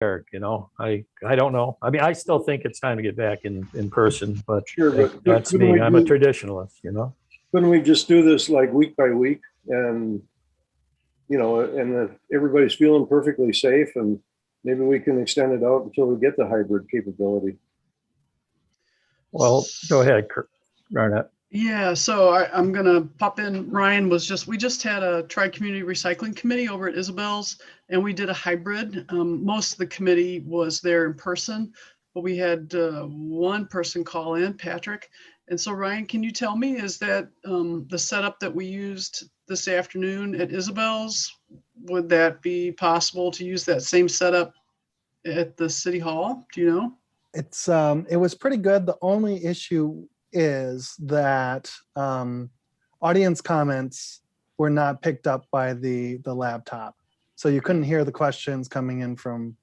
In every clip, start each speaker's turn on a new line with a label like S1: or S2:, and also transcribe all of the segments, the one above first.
S1: Eric, I don't know. I mean, I still think it's time to get back in person, but
S2: Sure, but
S1: that's
S2: couldn't
S1: me.
S2: we
S1: I'm a
S2: do-
S1: traditionalist.
S2: Couldn't we just do this like week by week and, and if everybody's feeling perfectly safe and maybe we can extend it out until we get the hybrid capability.
S1: Well, go ahead, Garnett.
S3: Yeah, so I'm gonna pop in. We just had a Tri-Community Recycling Committee over at Isabel's, and we did a hybrid. Most of the committee was there in person, but we had one person call in, Patrick. And so Ryan, can you tell me, is that the setup that we used this afternoon at Isabel's? Would that be possible to use that same setup at the City Hall? Do you know?
S4: It was pretty good. The only issue is that audience comments were not picked up by the laptop, so you couldn't hear the questions coming in from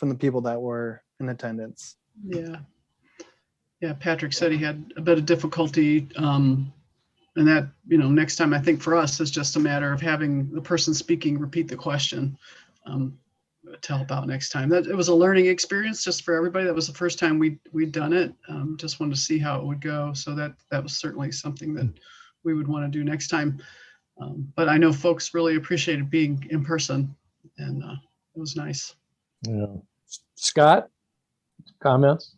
S4: the people that were in attendance. Yeah, Patrick said he had a bit of difficulty, and that next time, I think for us is just a matter of having the person speaking repeat the question to help out next time. That it was a learning experience just for everybody. That was the first time we'd done it. Just wanted to see how it would go. So that was certainly something that we would want to do next time. But I know folks really appreciated being in person, and it was nice.
S1: Yeah. Scott, comments?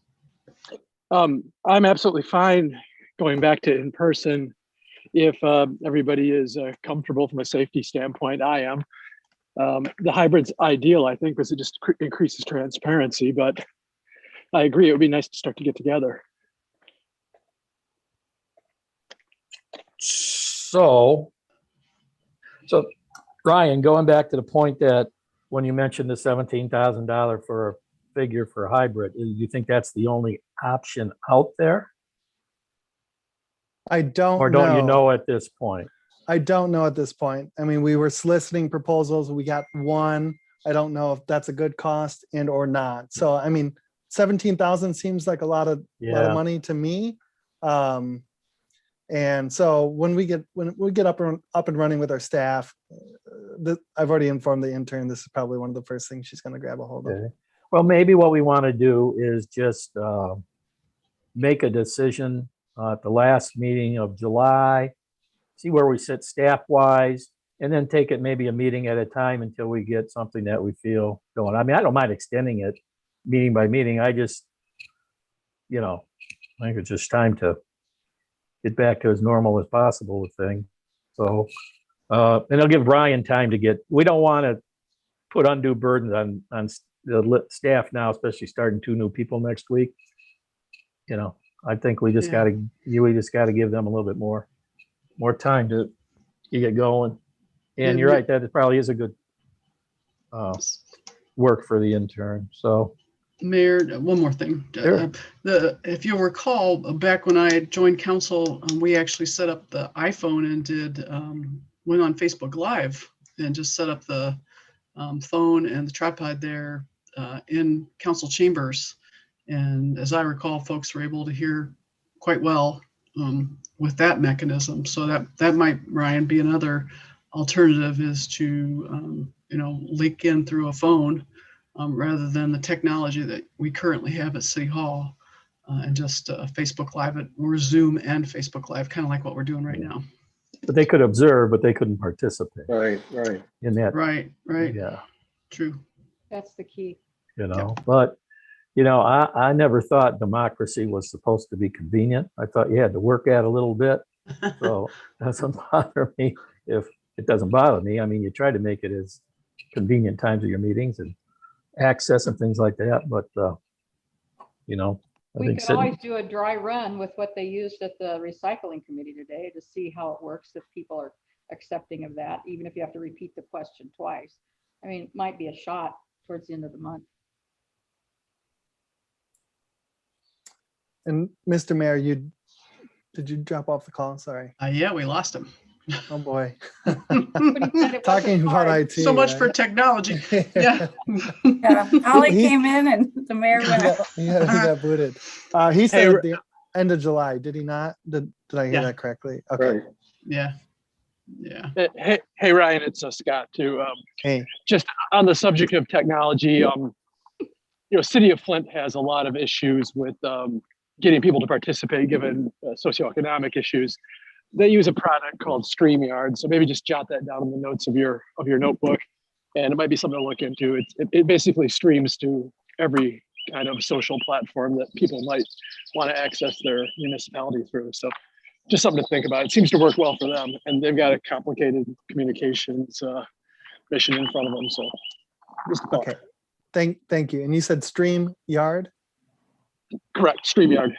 S5: I'm absolutely fine going back to in person if everybody is comfortable from a safety standpoint. I am. The hybrid's ideal, I think, because it just increases transparency, but I agree it would be nice to start to get together.
S1: So Ryan, going back to the point that when you mentioned the $17,000 for a figure for a hybrid, do you think that's the only option out there?
S4: I don't know.
S1: Or don't you know at this point?
S4: I don't know at this point. I mean, we were soliciting proposals. We got one. I don't know if that's a good cost and or not. So, I mean, 17,000 seems like a lot of money to me. And so when we get up and running with our staff, I've already informed the intern this is probably one of the first things she's going to grab a hold of.
S1: Okay. Well, maybe what we want to do is just make a decision at the last meeting of July, see where we sit staff-wise, and then take it maybe a meeting at a time until we get something that we feel going. I mean, I don't mind extending it meeting by meeting. I just, I think it's just time to get back to as normal as possible with things. So, and it'll give Ryan time to we don't want to put undue burdens on the staff now, especially starting 2 new people next week. I think we just got to give them a little bit more time to get going. And you're right, that it probably is a good work for the intern. So,
S3: Mayor, one more thing.
S1: Sure.
S3: If you'll recall, back when I had joined council, we actually set up the iPhone and went on Facebook Live and just set up the phone and the tripod there in council chambers. And as I recall, folks were able to hear quite well with that mechanism. So that might, Ryan, be another alternative, is to link in through a phone rather than the technology that we currently have at City Hall, and just Facebook Live it, or Zoom and Facebook Live, kind of like what we're doing right now.
S1: But they could observe, but they couldn't participate.
S2: Right.
S1: In that.
S3: Right.
S1: Yeah.
S3: True.
S6: That's the key.
S1: But I never thought democracy was supposed to be convenient. I thought you had to work at it a little bit. So it doesn't bother me if it doesn't bother me. I mean, you try to make it as convenient times of your meetings and access and things like that. But, I
S6: We
S1: think
S6: could always do a dry run with what they used at the recycling committee today to see how it works, if people are accepting of that, even if you have to repeat the question twice. I mean, it might be a shot towards the end of the month.
S4: And Mr. Mayor, did you drop off the call? Sorry.
S3: Yeah, we lost him.
S4: Oh boy.
S6: Talking
S4: about IT.
S3: So much for technology. Yeah.
S7: Ollie came in and the mayor went out.
S4: He got booted. He said at the end of July, did he not? Did I hear that correctly? Okay.
S2: Right.
S3: Yeah.
S5: Hey Ryan, it's Scott too.
S4: Hey.
S5: Just on the subject of technology, City of Flint has a lot of issues with getting people to participate given socioeconomic issues. They use a product called StreamYard. So maybe just jot that down in the notes of your notebook. And it might be something to look into. It basically streams to every kind of social platform that people might want to access their municipality through. So just something to think about. It seems to work well for them, and they've got a complicated communications mission in front of them. So just a thought.
S4: Okay. Thank you. And you said StreamYard?
S5: Correct, StreamYard.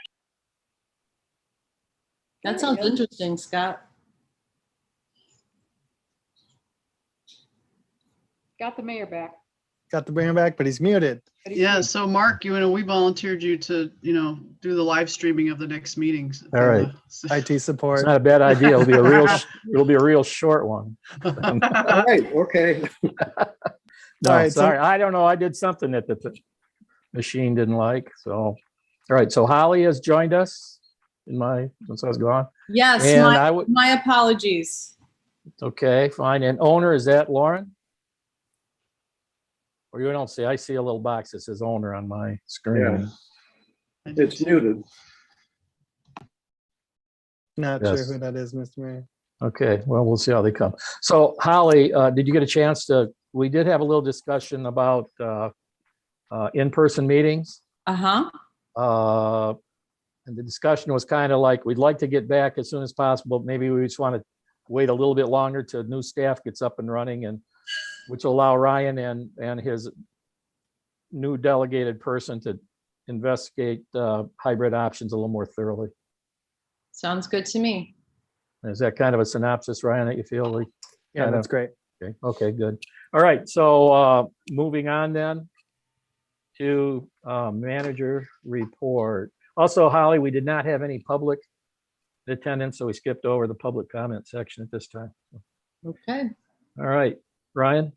S8: That sounds interesting, Scott.
S6: Got the mayor back.
S4: Got the bring back, but he's muted.
S6: But he's
S3: Yeah,
S6: good.
S3: so Mark, we volunteered you to, do the live streaming of the next meetings.
S1: All right.
S4: IT
S1: It's
S4: support.
S1: not a bad idea. It'll be a real short one.
S2: All right, okay.
S1: No,
S4: All right, so-
S1: sorry. I don't know. I did something that the machine didn't like. So, all right. So Holly has joined us since I was gone.
S8: Yes,
S1: And I would,
S8: my apologies.
S1: okay, fine. And owner, is that Lauren? Or you don't see, I see a little box that says owner on my screen.
S2: It's muted.
S4: Not
S1: Yes.
S4: sure who that is, Mr. Mayor.
S1: Okay, well, we'll see how they come. So Holly, did you get a chance we did have a little discussion about in-person meetings.
S8: Uh-huh.
S1: And the discussion was kind of like, we'd like to get back as soon as possible. Maybe we just want to wait a little bit longer till new staff gets up and running, and which will allow Ryan and his new delegated person to investigate hybrid options a little more thoroughly.
S8: Sounds good to me.
S1: Is that kind of a synopsis, Ryan, that you feel like?
S4: Yeah, that's great.
S1: Okay, good. All right, so moving on then to manager report. Also, Holly, we did not have any public attendance, so we skipped over the public comment section at this time.
S8: Okay.
S1: All right, Ryan?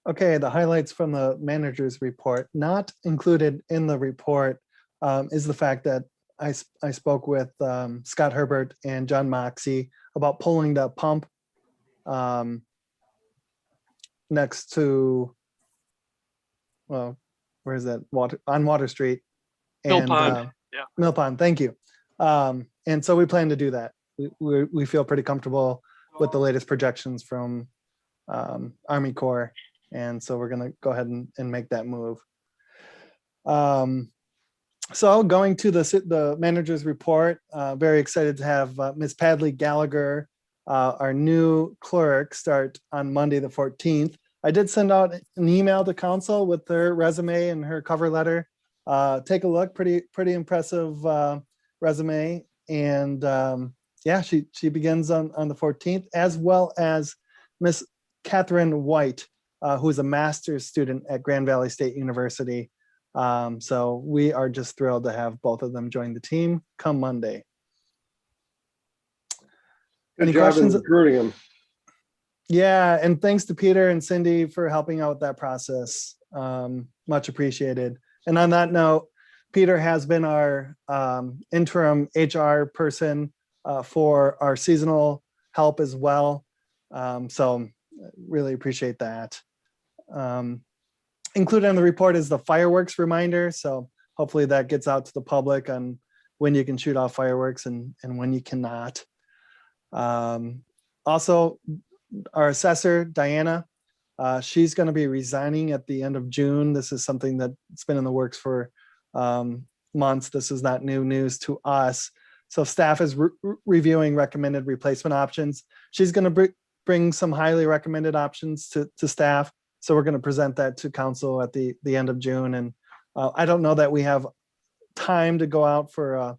S4: Okay, the highlights from the manager's report. Not included in the report is the fact that I spoke with Scott Herbert and John Moxie about pulling the pump next to, well, where is that? On Water Street.
S5: Mill Pond, yeah.
S4: Mill Pond, thank you. And so we plan to do that. We feel pretty comfortable with the latest projections from Army Corps. And so we're gonna go ahead and make that move. So going to the manager's report, very excited to have Ms. Padley Gallagher, our new clerk, start on Monday, the 14th. I did send out an email to council with her resume and her cover letter. Take a look, pretty impressive resume. And yeah, she begins on the 14th, as well as Miss Catherine White, who is a master's student at Grand Valley State University. So we are just thrilled to have both of them join the team come Monday.
S2: Good
S4: Any
S2: job in
S4: questions?
S2: recruiting them.
S4: Yeah, and thanks to Peter and Cindy for helping out with that process. Much appreciated. And on that note, Peter has been our interim HR person for our seasonal help as well. So really appreciate that. Included in the report is the fireworks reminder. So hopefully that gets out to the public on when you can shoot off fireworks and when you cannot. Also, our assessor, Diana, she's going to be resigning at the end of June. This is something that's been in the works for months. This is not new news to us. So staff is reviewing recommended replacement options. She's going to bring some highly recommended options to staff. So we're going to present that to council at the end of June. And I don't know that we have time to go out for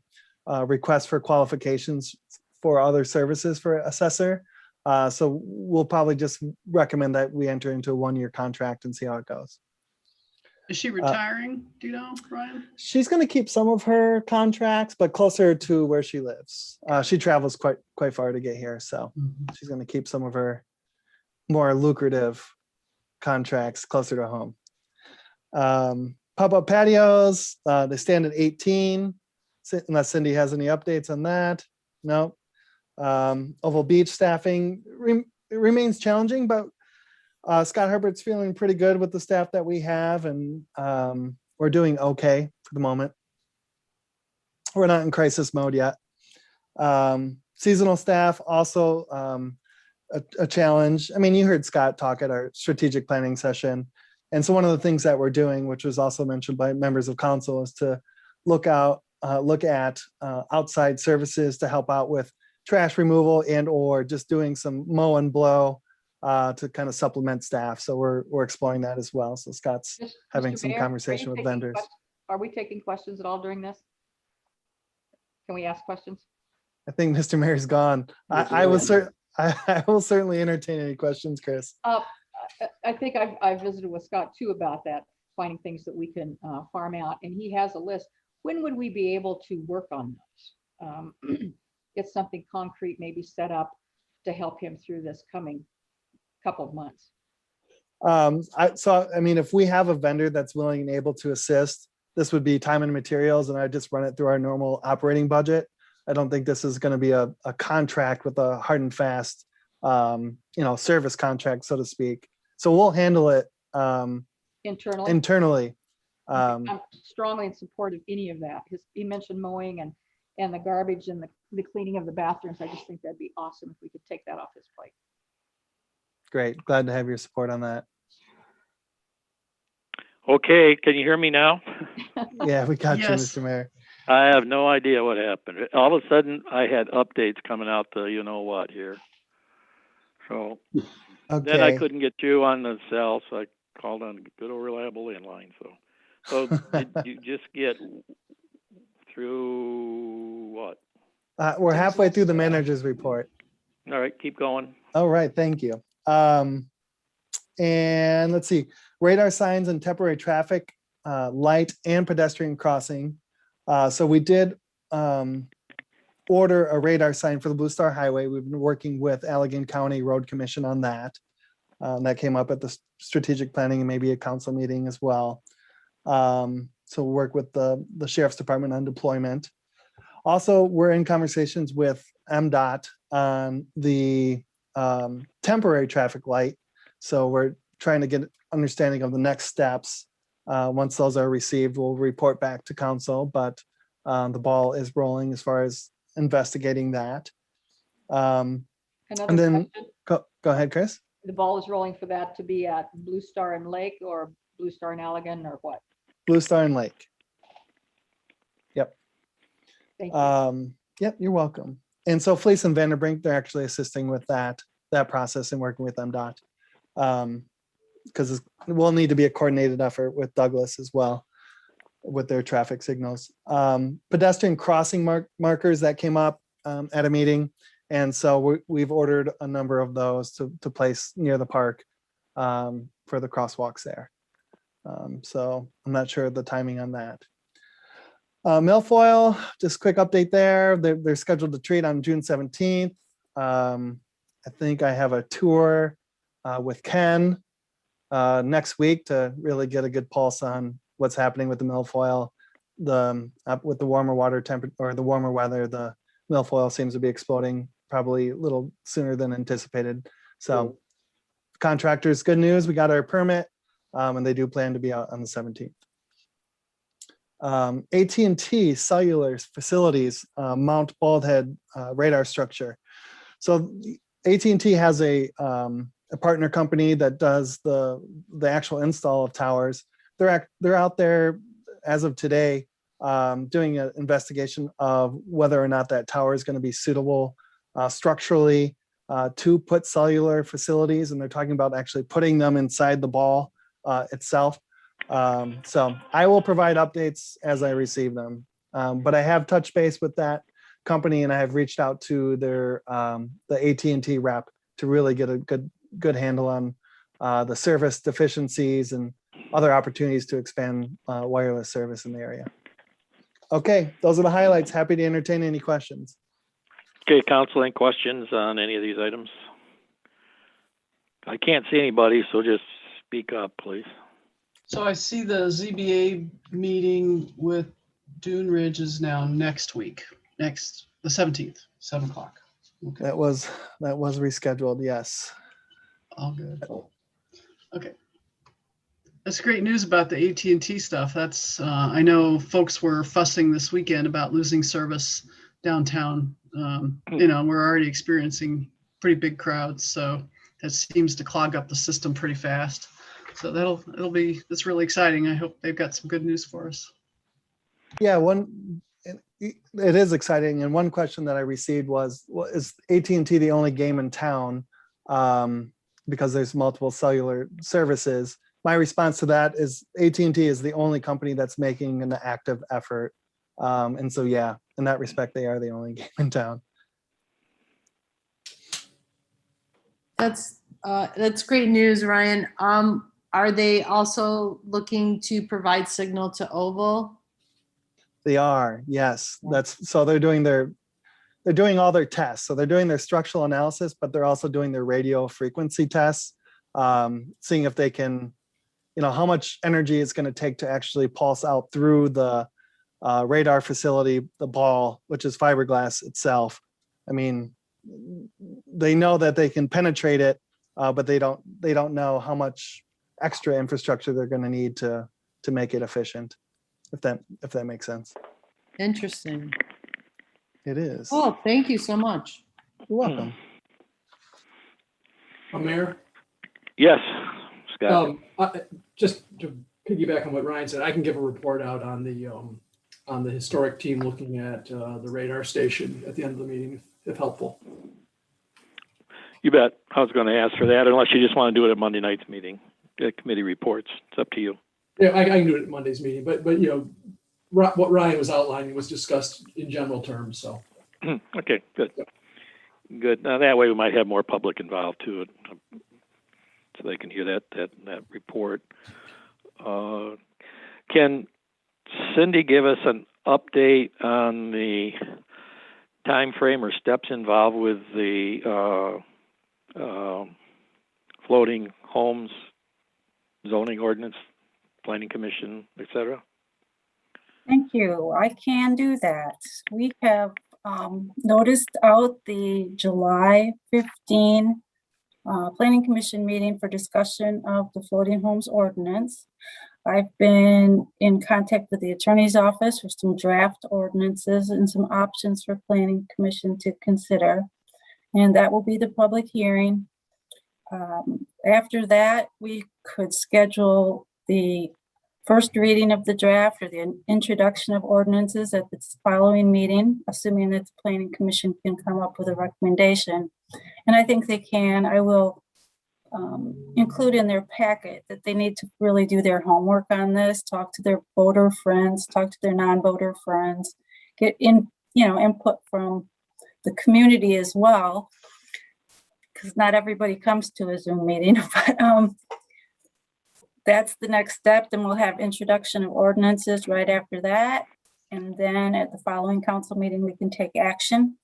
S4: a request for qualifications for other services for assessor. So we'll probably just recommend that we enter into a one-year contract and see how it goes.
S3: Is she retiring? Do you know, Ryan?
S4: She's going to keep some of her contracts, but closer to where she lives. She travels quite far to get here. So she's going to keep some of her more lucrative contracts closer to home. Pop-up patios, they stand at 18, unless Cindy has any updates on that. No. Oval Beach staffing remains challenging, but Scott Herbert's feeling pretty good with the staff that we have, and we're doing okay for the moment. We're not in crisis mode yet. Seasonal staff also a challenge. I mean, you heard Scott talk at our strategic planning session. And so one of the things that we're doing, which was also mentioned by members of council, is to look at outside services to help out with trash removal and or just doing some mow and blow to kind of supplement staff. So we're exploring that as well. So Scott's having
S6: Mr.
S4: some
S6: Mayor, are you
S4: conversation with
S6: taking
S4: vendors.
S6: Are we taking questions at all during this? Can we ask questions?
S4: I think Mr. Mayor's gone. I will certainly entertain any questions, Chris.
S6: I think I've visited with Scott too about that, finding things that we can farm out, and he has a list. When would we be able to work on those? Get something concrete maybe set up to help him through this coming couple of months.
S4: I mean, if we have a vendor that's willing and able to assist, this would be time and materials, and I just run it through our normal operating budget. I don't think this is going to be a contract with a hard and fast, service contract, so to speak. So we'll handle it internally.
S6: I'm strongly in support of any of that. He mentioned mowing and the garbage and the cleaning of the bathrooms. I just think that'd be awesome if we could take that off his plate.
S4: Great. Glad to have your support on that.
S9: Okay, can you hear me now?
S4: Yeah, we got
S3: Yes.
S4: you, Mr. Mayor.
S9: I have no idea what happened. All of a sudden, I had updates coming out the you know what here. So then I
S4: Okay.
S9: couldn't get you on the cell, so I called on good old reliable landline. So did you just get through what?
S4: We're halfway through the manager's report.
S9: All right, keep going.
S4: All right, thank you. And let's see, radar signs and temporary traffic, light and pedestrian crossing. So we did order a radar sign for the Blue Star Highway. We've been working with Allegan County Road Commission on that. That came up at the strategic planning and maybe a council meeting as well. So we'll work with the Sheriff's Department on deployment. Also, we're in conversations with MDOT on the temporary traffic light. So we're trying to get understanding of the next steps. Once those are received, we'll report back to council, but the ball is rolling as far as investigating that.
S6: Another
S4: And then
S6: question,
S4: go ahead, Chris.
S6: the ball is rolling for that to be at Blue Star and Lake or Blue Star and Allegan or what?
S4: Blue Star and Lake.
S6: Thank you.
S4: Yep, you're welcome. And so Fleece and Vanderbrink, they're actually assisting with that process and working with MDOT. Because it will need to be a coordinated effort with Douglas as well with their traffic signals. Pedestrian crossing markers that came up at a meeting. And so we've ordered a number of those to place near the park for the crosswalks there. So I'm not sure the timing on that. Milfoil, just quick update there. They're scheduled to treat on June 17th. I think I have a tour with Ken next week to really get a good pulse on what's happening with the milfoil. With the warmer water temperature or the warmer weather, the milfoil seems to be exploding probably a little sooner than anticipated. So contractors, good news, we got our permit and they do plan to be out on the 17th. AT&T cellular facilities mount bald head radar structure. So AT&T has a partner company that does the actual install of towers. They're out there as of today doing an investigation of whether or not that tower is going to be suitable structurally to put cellular facilities, and they're talking about actually putting them inside the ball itself. So I will provide updates as I receive them. But I have touched base with that company, and I have reached out to their the AT&T rep to really get a good handle on the service deficiencies and other opportunities to expand wireless service in the area. Okay, those are the highlights. Happy to entertain any questions.
S9: Okay, council, any questions on any of these items? I can't see anybody, so just speak up, please.
S3: So I see the ZBA meeting with Dune Ridge is now next week, the 17th, 7 o'clock. Okay,
S4: That was rescheduled. Yes.
S3: all good. Okay. That's great news about the AT&T stuff. That's I know folks were fussing this weekend about losing service downtown. We're already experiencing pretty big crowds, so that seems to clog up the system pretty fast. So that's really exciting. I hope they've got some good news for us.
S4: Yeah, it is exciting. And one question that I received was, is AT&T the only game in town? Because there's multiple cellular services. My response to that is AT&T is the only company that's making an active effort. And so, yeah, in that respect, they are the only game in town.
S8: That's great news, Ryan. Are they also looking to provide signal to Oval?
S4: They are, yes. They're doing all their tests. So they're doing their structural analysis, but they're also doing their radio frequency tests, seeing if they can, how much energy it's going to take to actually pulse out through the radar facility, the ball, which is fiberglass itself. I mean, they know that they can penetrate it, but they don't know how much extra infrastructure they're going to need to make it efficient. If that makes sense.
S8: Interesting.
S4: It is.
S8: Oh, thank you so much.
S4: You're welcome.
S10: Mayor?
S9: Yes, Scott.
S10: Just to piggyback on what Ryan said, I can give a report out on the historic team looking at the radar station at the end of the meeting, if helpful.
S9: You bet. I was going to ask for that, unless you just want to do it at Monday night's meeting, committee reports. It's up to you.
S10: Yeah, I can do it at Monday's meeting, but what Ryan was outlining was discussed in general terms. So.
S9: Okay, good. Good. Now that way we might have more public involved too, so they can hear that report. Can Cindy give us an update on the time frame or steps involved with the floating homes zoning ordinance, planning commission, etc.?
S7: Thank you. I can do that. We have noticed out the July 15 Planning Commission meeting for discussion of the floating homes ordinance. I've been in contact with the attorney's office for some draft ordinances and some options for Planning Commission to consider. And that will be the public hearing. After that, we could schedule the first reading of the draft or the introduction of ordinances at the following meeting, assuming that the Planning Commission can come up with a recommendation. And I think they can. I will include in their packet that they need to really do their homework on this, talk to their voter friends, talk to their non-voter friends, get input from the community as well, because not everybody comes to a Zoom meeting, but that's the next step. Then we'll have introduction of ordinances right after that. And then at the following council meeting, we can take action.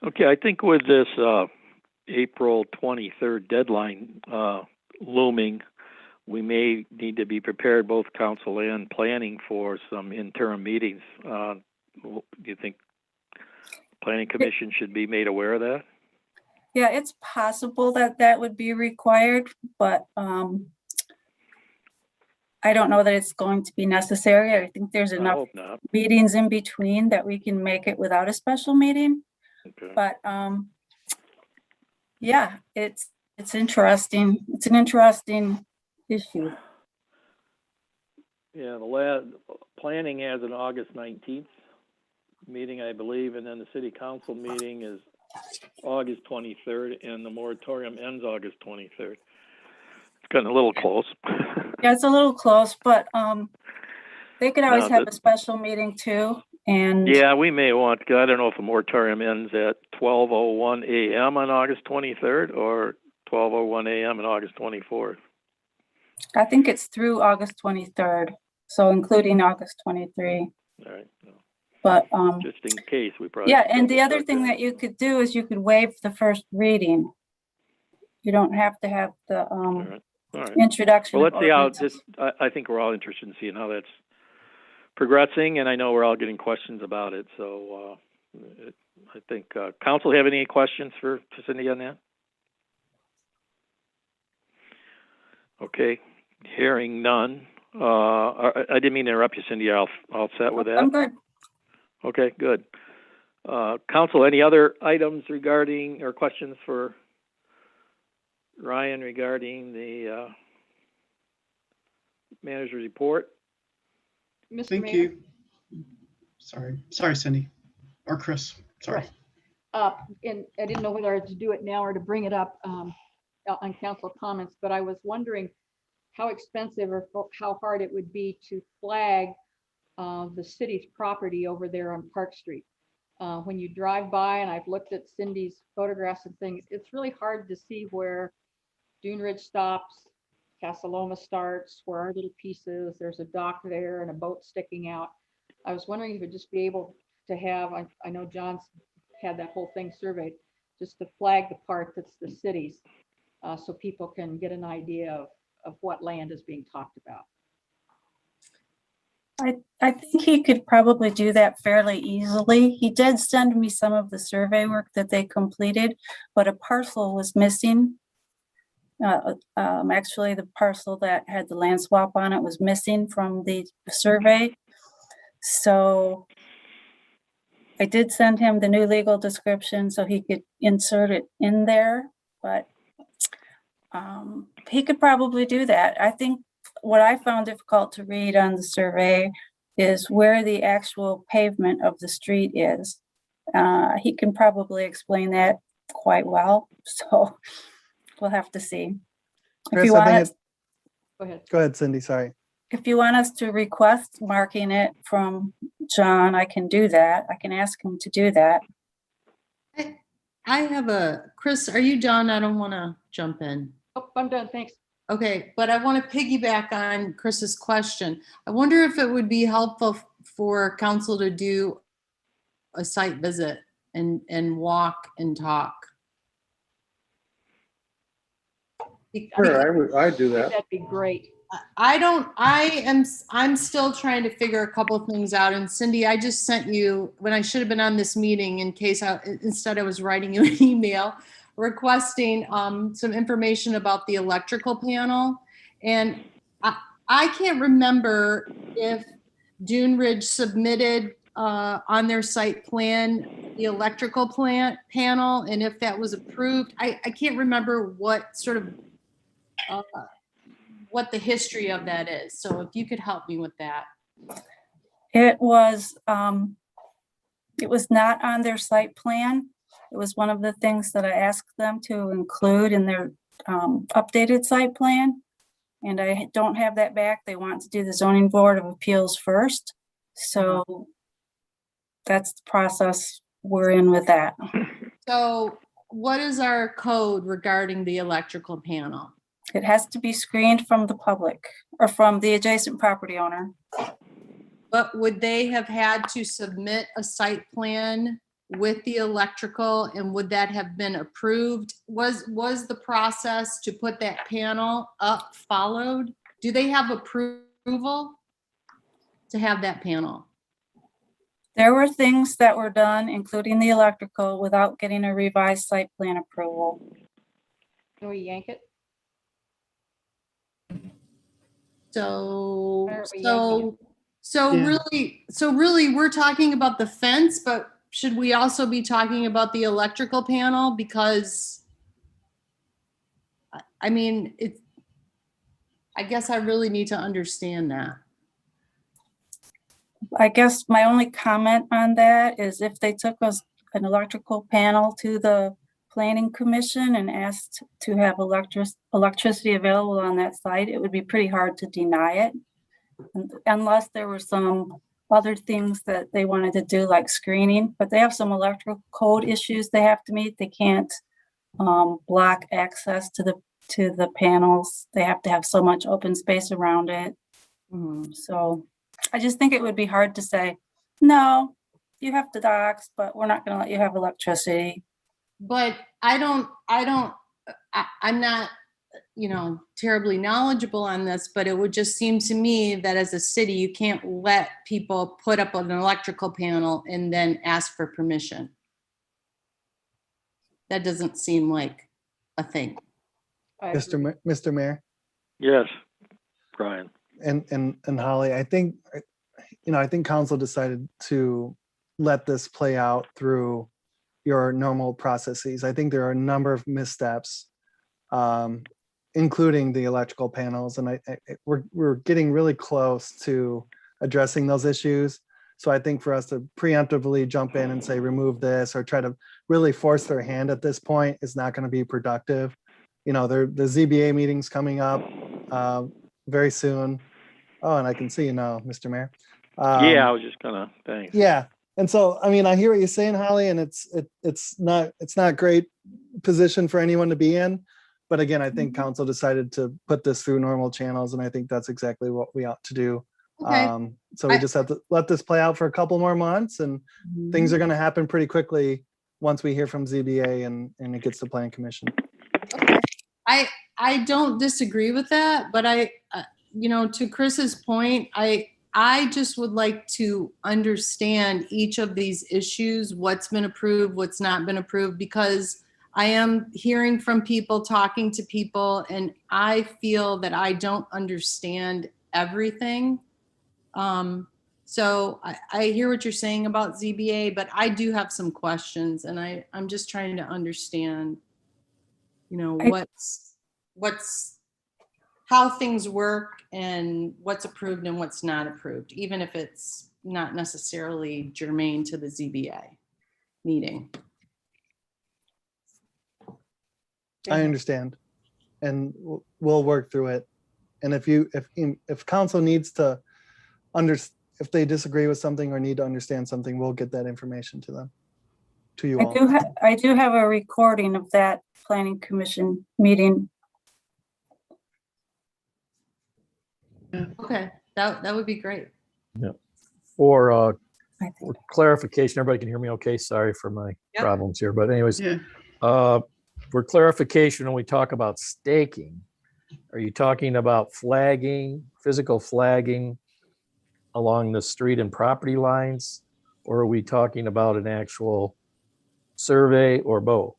S9: Okay, I think with this April 23rd deadline looming, we may need to be prepared, both council and planning, for some interim meetings. Do you think Planning Commission should be made aware of that?
S7: Yeah, it's possible that that would be required, but I don't know that it's going to be necessary. I think there's enough meetings in between that we can make it without a special meeting.
S9: Okay.
S7: But yeah, it's interesting. It's an interesting issue.
S9: Yeah, the planning has an August 19th meeting, I believe, and then the city council meeting is August 23rd, and the moratorium ends August 23rd. It's getting a little close.
S7: Yeah, it's a little close, but they could always have a special meeting too. And
S9: yeah, we may want, I don't know if the moratorium ends at 12:01 a.m. on August 23rd or 12:01 a.m. on August 24th.
S7: I think it's through August 23rd, so including August 23.
S9: All right. No.
S7: But
S9: just in case, we probably.
S7: Yeah, and the other thing that you could do is you could waive the first reading. You don't have to have the
S9: All right.
S7: introduction.
S9: Well, let's see how this. I think we're all interested in seeing how that's progressing, and I know we're all getting questions about it. So I think council have any questions for Cindy on that? Okay, hearing none. I didn't mean to interrupt you, Cindy. I'll set with that.
S7: I'm good.
S9: Okay, good. Council, any other items regarding or questions for Ryan regarding the manager's report?
S6: Mr.
S3: Thank
S6: Mayor?
S3: you. Sorry, Cindy, or Chris, sorry.
S6: Chris. And I didn't know whether to do it now or to bring it up on council comments, but I was wondering how expensive or how hard it would be to flag the city's property over there on Park Street. When you drive by, and I've looked at Cindy's photographs and things, it's really hard to see where Dune Ridge stops, Casaloma starts, where our little piece is. There's a dock there and a boat sticking out. I was wondering if you'd just be able to have, I know John's had that whole thing surveyed, just to flag the part that's the city's, so people can get an idea of what land is being talked about.
S7: I think he could probably do that fairly easily. He did send me some of the survey work that they completed, but a parcel was missing. Actually, the parcel that had the land swap on it was missing from the survey. So I did send him the new legal description so he could insert it in there, but he could probably do that. I think what I found difficult to read on the survey is where the actual pavement of the street is. He can probably explain that quite well, so we'll have to see. If
S4: Chris,
S7: you
S4: I
S7: want
S4: think
S7: us,
S4: it's,
S6: Go ahead.
S4: go ahead, Cindy, sorry.
S7: if you want us to request marking it from John, I can do that. I can ask him to do that.
S8: I have Chris, are you done? I don't want to jump in.
S6: Oh, I'm done, thanks.
S8: Okay, but I want to piggyback on Chris's question. I wonder if it would be helpful for council to do a site visit and walk and talk.
S2: Sure, I'd do that.
S6: That'd be great.
S8: I'm still trying to figure a couple of things out. And Cindy, I just sent you, when I should have been on this meeting, instead I was writing you an email requesting some information about the electrical panel. And I can't remember if Dune Ridge submitted on their site plan the electrical panel, and if that was approved. I can't remember what sort of what the history of that is. So if you could help me with that.
S7: It was not on their site plan. It was one of the things that I asked them to include in their updated site plan. And I don't have that back. They want to do the zoning board of appeals first. So that's the process we're in with that.
S8: So what is our code regarding the electrical panel?
S7: It has to be screened from the public or from the adjacent property owner.
S8: But would they have had to submit a site plan with the electrical, and would that have been approved? Was the process to put that panel up followed? Do they have approval to have that panel?
S7: There were things that were done, including the electrical, without getting a revised site plan approval.
S6: Can we yank it?
S8: So
S6: Why aren't we yanking
S3: Yeah.
S8: really we're talking about the fence, but should we also be talking about the electrical panel? Because I mean, I guess I really need to understand that.
S7: I guess my only comment on that is if they took us an electrical panel to the planning commission and asked to have electricity available on that site, it would be pretty hard to deny it. Unless there were some other things that they wanted to do, like screening, but they have some electrical code issues they have to meet. They can't block access to the panels. They have to have so much open space around it. So I just think it would be hard to say, no, you have the docks, but we're not going to let you have electricity.
S8: But I'm not, terribly knowledgeable on this, but it would just seem to me that as a city, you can't let people put up an electrical panel and then ask for permission. That doesn't seem like a thing.
S6: I agree.
S4: Mr. Mayor,
S9: Yes, Brian.
S4: And Holly, I think, I think council decided to let this play out through your normal processes. I think there are a number of missteps, including the electrical panels, and we're getting really close to addressing those issues. So I think for us to preemptively jump in and say remove this, or try to really force their hand at this point, is not going to be productive. The ZBA meeting's coming up very soon. Oh, and I can see you now, Mr. Mayor.
S9: Yeah, I was just gonna, thanks.
S4: Yeah. And so, I mean, I hear what you're saying, Holly, and it's not great position for anyone to be in. But again, I think council decided to put this through normal channels, and I think that's exactly what we ought to do.
S8: Okay.
S4: So we just have to let this play out for a couple more months, and things are going to happen pretty quickly once we hear from ZBA and it gets to Planning Commission.
S8: Okay. I don't disagree with that, but to Chris's point, I just would like to understand each of these issues, what's been approved, what's not been approved, because I am hearing from people, talking to people, and I feel that I don't understand everything. So I hear what you're saying about ZBA, but I do have some questions, and I'm just trying to understand, how things work and what's approved and what's not approved, even if it's not necessarily germane to the ZBA meeting.
S4: I understand, and we'll work through it. And if council needs to if they disagree with something or need to understand something, we'll get that information to you all.
S7: I do have a recording of that Planning Commission meeting.
S8: Okay, that would be great.
S1: Yeah. For clarification, everybody can hear me okay? Sorry for my problems here, but anyways,
S3: Yeah.
S1: for clarification, when we talk about staking, are you talking about flagging, physical flagging along the street and property lines? Or are we talking about an actual survey, or both?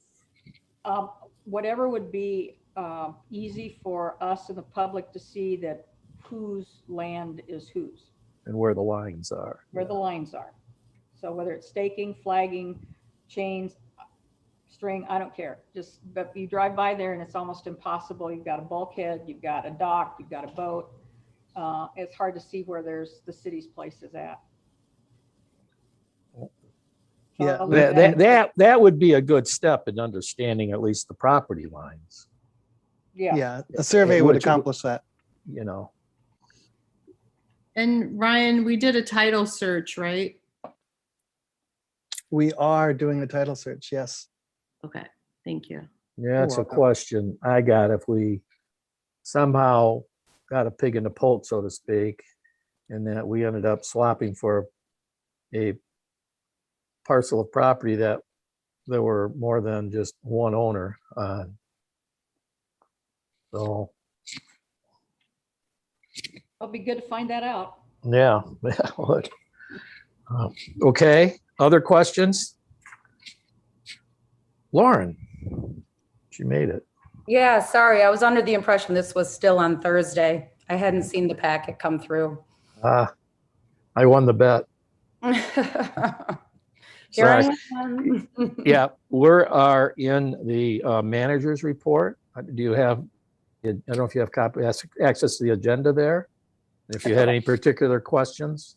S6: Whatever would be easy for us and the public to see that whose land is whose.
S1: And where the lines are.
S6: Where the lines are. So whether it's staking, flagging, chains, string, I don't care. But you drive by there and it's almost impossible. You've got a bulkhead, you've got a dock, you've got a boat. It's hard to see where the city's place is at.
S1: Yeah, that would be a good step in understanding at least the property lines.
S4: Yeah, a survey would accomplish that.
S8: And Ryan, we did a title search, right?
S4: We are doing the title search, yes.
S8: Okay, thank you.
S1: Yeah, that's a
S4: welcome.
S1: question I got. If we somehow got a pig in the poke, so to speak, and that we ended up swapping for a parcel of property that there were more than just one owner on. So
S6: It'll be good to find that out.
S1: yeah. Okay, other questions? Lauren, she made it.
S11: Yeah, sorry, I was under the impression this was still on Thursday. I hadn't seen the packet come through.
S1: I won the bet.
S11: Here I
S1: Sorry.
S11: am.
S1: Yeah, we are in the manager's report. Do you have, I don't know if you have access to the agenda there? If you had any particular questions?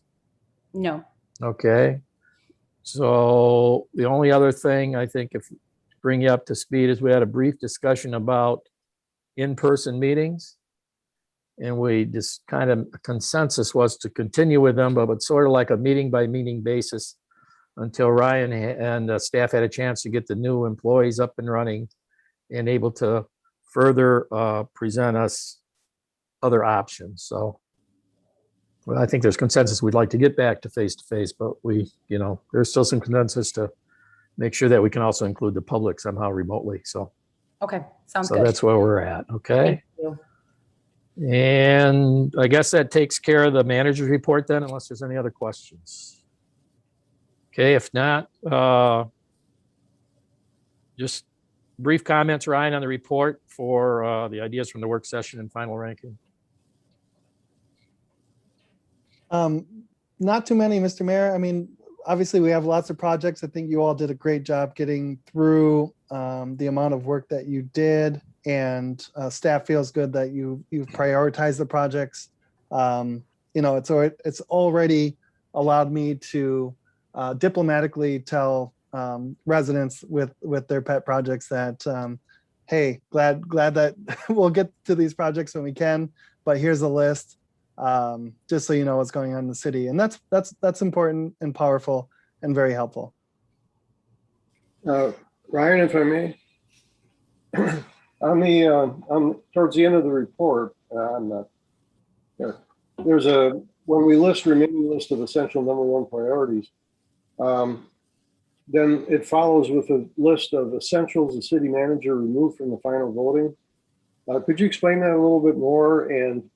S11: No.
S1: Okay. So the only other thing I think, if bring you up to speed, is we had a brief discussion about in-person meetings. And we just kind of, consensus was to continue with them, but it's sort of like a meeting by meeting basis until Ryan and staff had a chance to get the new employees up and running and able to further present us other options. So well, I think there's consensus. We'd like to get back to face-to-face, but there's still some consensus to make sure that we can also include the public somehow remotely. So,
S11: Okay, sounds
S1: so
S11: good.
S1: that's where we're at. Okay.
S11: Thank you.
S1: And I guess that takes care of the manager's report then, unless there's any other questions. Okay, if not, just brief comments, Ryan, on the report for the ideas from the work session and final ranking?
S4: Not too many, Mr. Mayor. I mean, obviously we have lots of projects. I think you all did a great job getting through the amount of work that you did, and staff feels good that you've prioritized the projects. You know, it's already allowed me to diplomatically tell residents with their pet projects that, hey, glad that we'll get to these projects when we can, but here's a list, just so you know what's going on in the city. And that's important and powerful and very helpful.
S2: Ryan, if I may, on towards the end of the report, when we remaining list of essential number one priorities, then it follows with a list of essentials the city manager removed from the final voting. Could you explain that a little bit more? And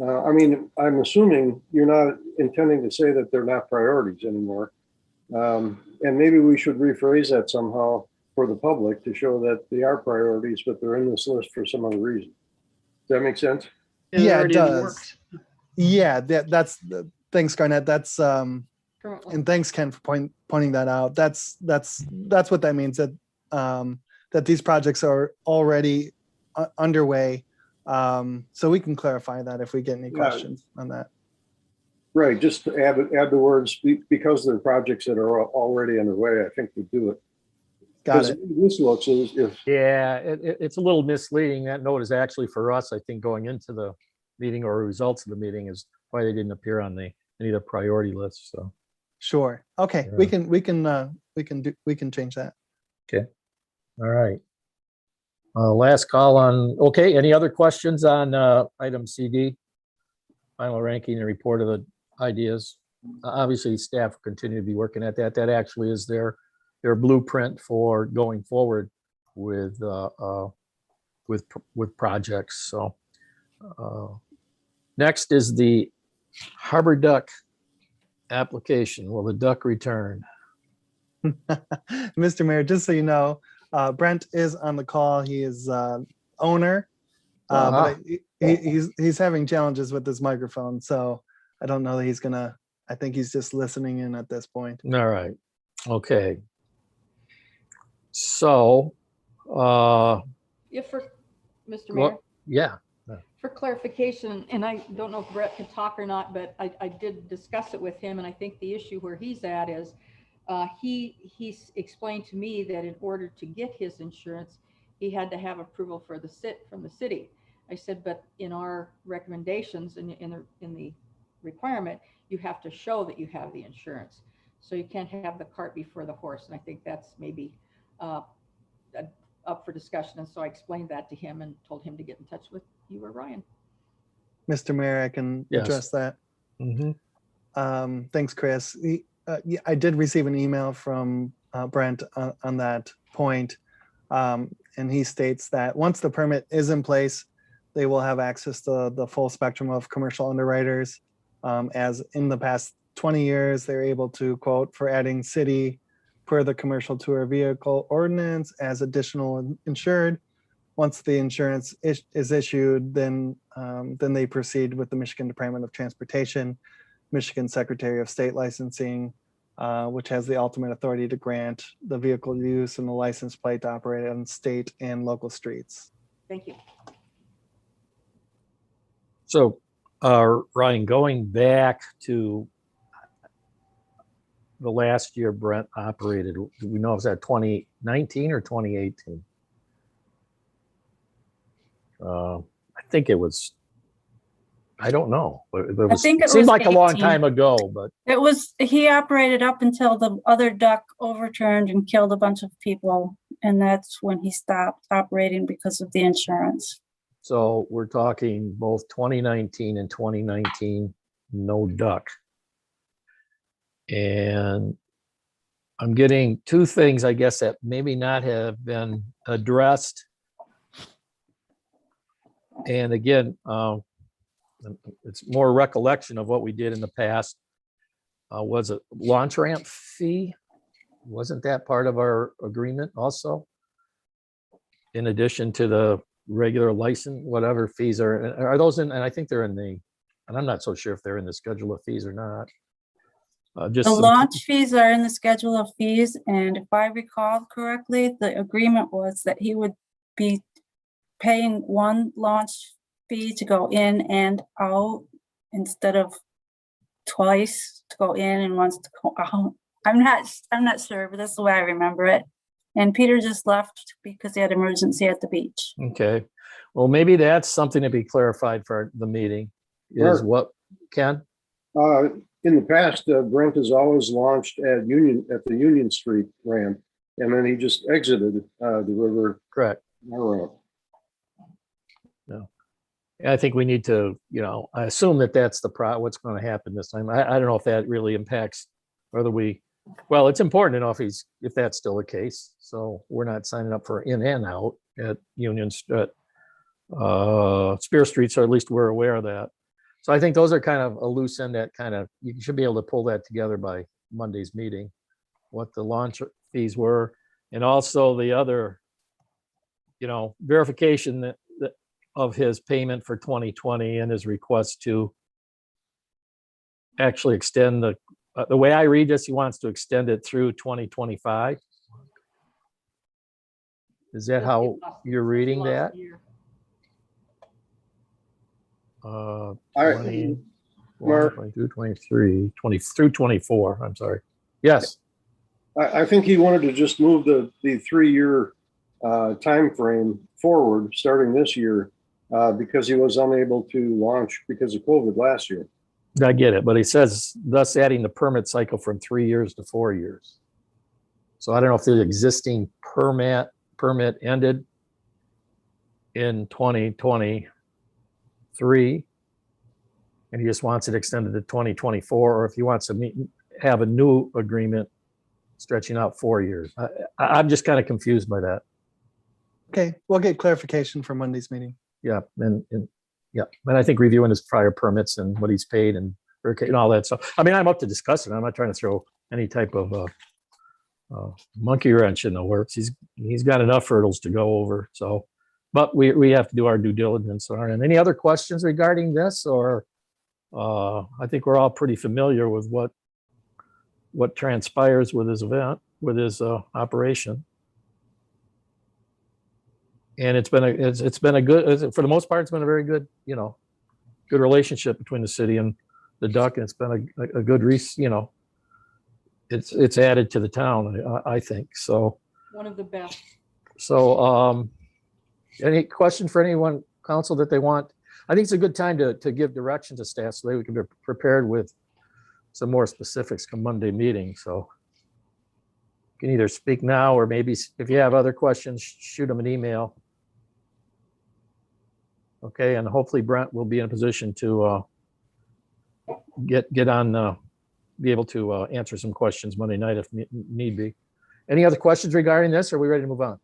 S2: I mean, I'm assuming you're not intending to say that they're not priorities anymore. And maybe we should rephrase that somehow for the public to show that they are priorities, but they're in this list for some other reason. Does that make sense?
S4: Yeah, it
S3: already in the
S4: does.
S3: works.
S4: Yeah, that's thanks, Garnett. That's
S6: Currently.
S4: and thanks, Ken, for pointing that out. That's what that means, that that these projects are already underway. So we can clarify that if we get any questions on that.
S2: Right, just to add the words, because they're projects that are already underway, I think we do it.
S4: Got it.
S2: This looks as if,
S1: Yeah, it's a little misleading. That note is actually for us, I think, going into the meeting or results of the meeting is why they didn't appear on any of the priority lists. So
S4: Sure. Okay,
S1: Yeah.
S4: we can change that.
S1: all right. Last call on. Okay, any other questions on item CD? Final ranking and report of the ideas. Obviously, staff will continue to be working at that. That actually is their blueprint for going forward with projects. So next is the Harbor Duck application. Will the duck return?
S4: Mr. Mayor, just so you know, Brent is on the call. He is owner, but he's having challenges with his microphone, so I don't know that he's gonna. I think he's just listening in at this point.
S1: All right. Okay. So,
S6: If for, Mr. Mayor,
S1: well, yeah.
S6: for clarification, and I don't know if Brett could talk or not, but I did discuss it with him, and I think the issue where he's at is he's explained to me that in order to get his insurance, he had to have approval from the city. I said, but in our recommendations in the requirement, you have to show that you have the insurance. So you can't have the cart before the horse. And I think that's maybe up for discussion. And so I explained that to him and told him to get in touch with you or Ryan.
S4: Mr. Mayor, I can
S1: Yes.
S4: address that.
S1: Mm-hmm.
S4: Thanks, Chris. Yeah, I did receive an email from Brent on that point. And he states that once the permit is in place, they will have access to the full spectrum of commercial underwriters. As in the past 20 years, they're able to quote for adding city per the commercial tour vehicle ordinance as additional insured. Once the insurance is issued, then they proceed with the Michigan Department of Transportation, Michigan Secretary of State Licensing, which has the ultimate authority to grant the vehicle use and the license plate to operate on state and local streets.
S6: Thank you.
S1: So, Ryan, going back to the last year Brent operated, do we know if that 2019 or 2018? I think it was, I don't know.
S7: I think it
S1: seemed
S7: was
S1: like a long
S7: 18.
S1: time ago, but
S7: He operated up until the other duck overturned and killed a bunch of people. And that's when he stopped operating because of the insurance.
S1: so we're talking both 2019 and 2019, no duck. And I'm getting two things, I guess, that maybe not have been addressed. And again, it's more recollection of what we did in the past. Was it launch ramp fee? Wasn't that part of our agreement also? in addition to the regular license, whatever fees are those in, and I think they're in the, and I'm not so sure if they're in the schedule of fees or not. Just
S7: The
S1: some-
S7: launch fees are in the schedule of fees, and if I recall correctly, the agreement was that he would be paying one launch fee to go in and out instead of twice to go in and once to go out. I'm not sure, but that's the way I remember it. And Peter just left because he had emergency at the beach.
S1: Okay, well, maybe that's something to be clarified for the meeting, is
S2: Mark.
S1: what, Ken?
S2: In the past, Brent has always launched at the Union Street ramp, and then he just exited the river.
S1: Correct.
S2: Road.
S1: And I think we need to, I assume that that's what's going to happen this time. I don't know if that really impacts whether well, it's important to know if that's still the case. So we're not signing up for in and out at Union, Spear Street, so at least we're aware of that. So I think those are kind of a loose end that you should be able to pull that together by Monday's meeting, what the launch fees were, and also the other, verification that of his payment for 2020 and his request to actually extend the way I read this, he wants to extend it through 2025. Is that how you're reading that? 20,
S2: Mark.
S1: 22, 23, 20 through 24, I'm sorry. Yes,
S2: I think he wanted to just move the 3-year time frame forward, starting this year, because he was unable to launch because of COVID last year.
S1: I get it, but he says thus adding the permit cycle from 3 years to 4 years. So I don't know if the existing permit ended in 2023 and he just wants it extended to 2024, or if he wants to have a new agreement stretching out 4 years. I'm just kind of confused by that.
S4: Okay, we'll get clarification for Monday's meeting.
S1: Yeah, and I think reviewing his prior permits and what he's paid and all that stuff. I mean, I'm up to discuss it. I'm not trying to throw any type of monkey wrench in the works. He's got enough hurdles to go over. So, but we have to do our due diligence on it. And any other questions regarding this, or I think we're all pretty familiar with what transpires with his event, with his operation. And it's been a good, for the most part, it's been a very good, good relationship between the city and the Duck. And it's been a good, it's added to the town, I think. So
S6: One of the best.
S1: So any question for anyone, council, that they want? I think it's a good time to give direction to staff so they can be prepared with some more specifics come Monday meeting. So you can either speak now, or maybe if you have other questions, shoot them an email. Okay, and hopefully Brent will be in a position to get on, be able to answer some questions Monday night if need be. Any other questions regarding this? Or are we ready to move on?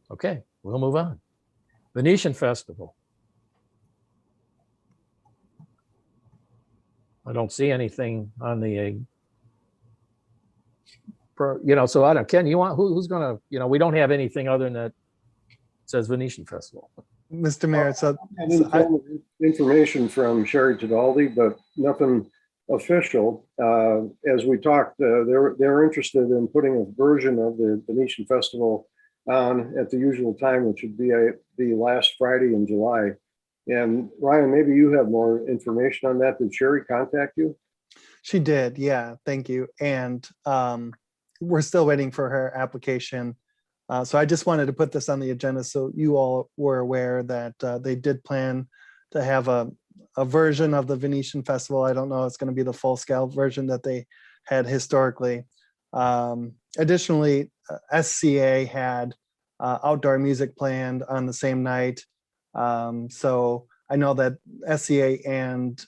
S1: Okay, we'll move on. Venetian Festival. I don't see anything on the, so I don't, Ken, you want, who's gonna, we don't have anything other than that says Venetian Festival.
S4: Mr. Mayor, so
S2: Information from Sherry Tadaldi, but nothing official. As we talked, they're interested in putting a version of the Venetian Festival on at the usual time, which would be the last Friday in July. And Ryan, maybe you have more information on that. Did Sherry contact you?
S4: she did, yeah, thank you. And we're still waiting for her application. So I just wanted to put this on the agenda so you all were aware that they did plan to have a version of the Venetian Festival. I don't know, it's going to be the full scale version that they had historically. Additionally, SCA had outdoor music planned on the same night. So I know that SCA and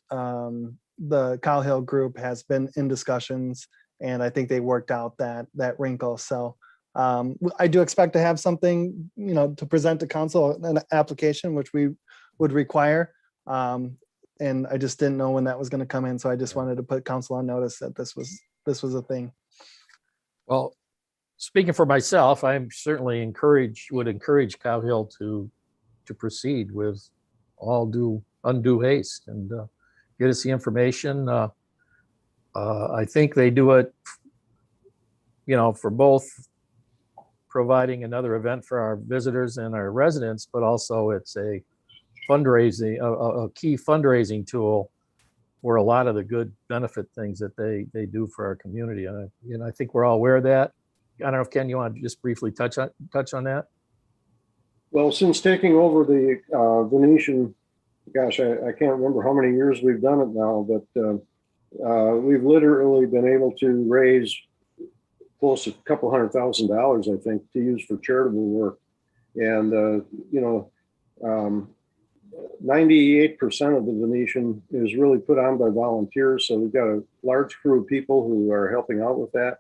S4: the Cow Hill group has been in discussions, and I think they worked out that wrinkle. So I do expect to have something, to present to council, an application, which we would require. And I just didn't know when that was going to come in. So I just wanted to put council on notice that this was a thing.
S1: Well, speaking for myself, I'm certainly would encourage Cow Hill to proceed with all undue haste and get us the information. I think they do it, for both providing another event for our visitors and our residents, but also it's a fundraising, a key fundraising tool for a lot of the good benefit things that they do for our community. And I think we're all aware of that. I don't know if Ken, you want to just briefly touch on that?
S2: Well, since taking over the Venetian, gosh, I can't remember how many years we've done it now, but we've literally been able to raise close to a couple $100,000, I think, to use for charitable work. And, 98% of the Venetian is really put on by volunteers. So we've got a large crew of people who are helping out with that.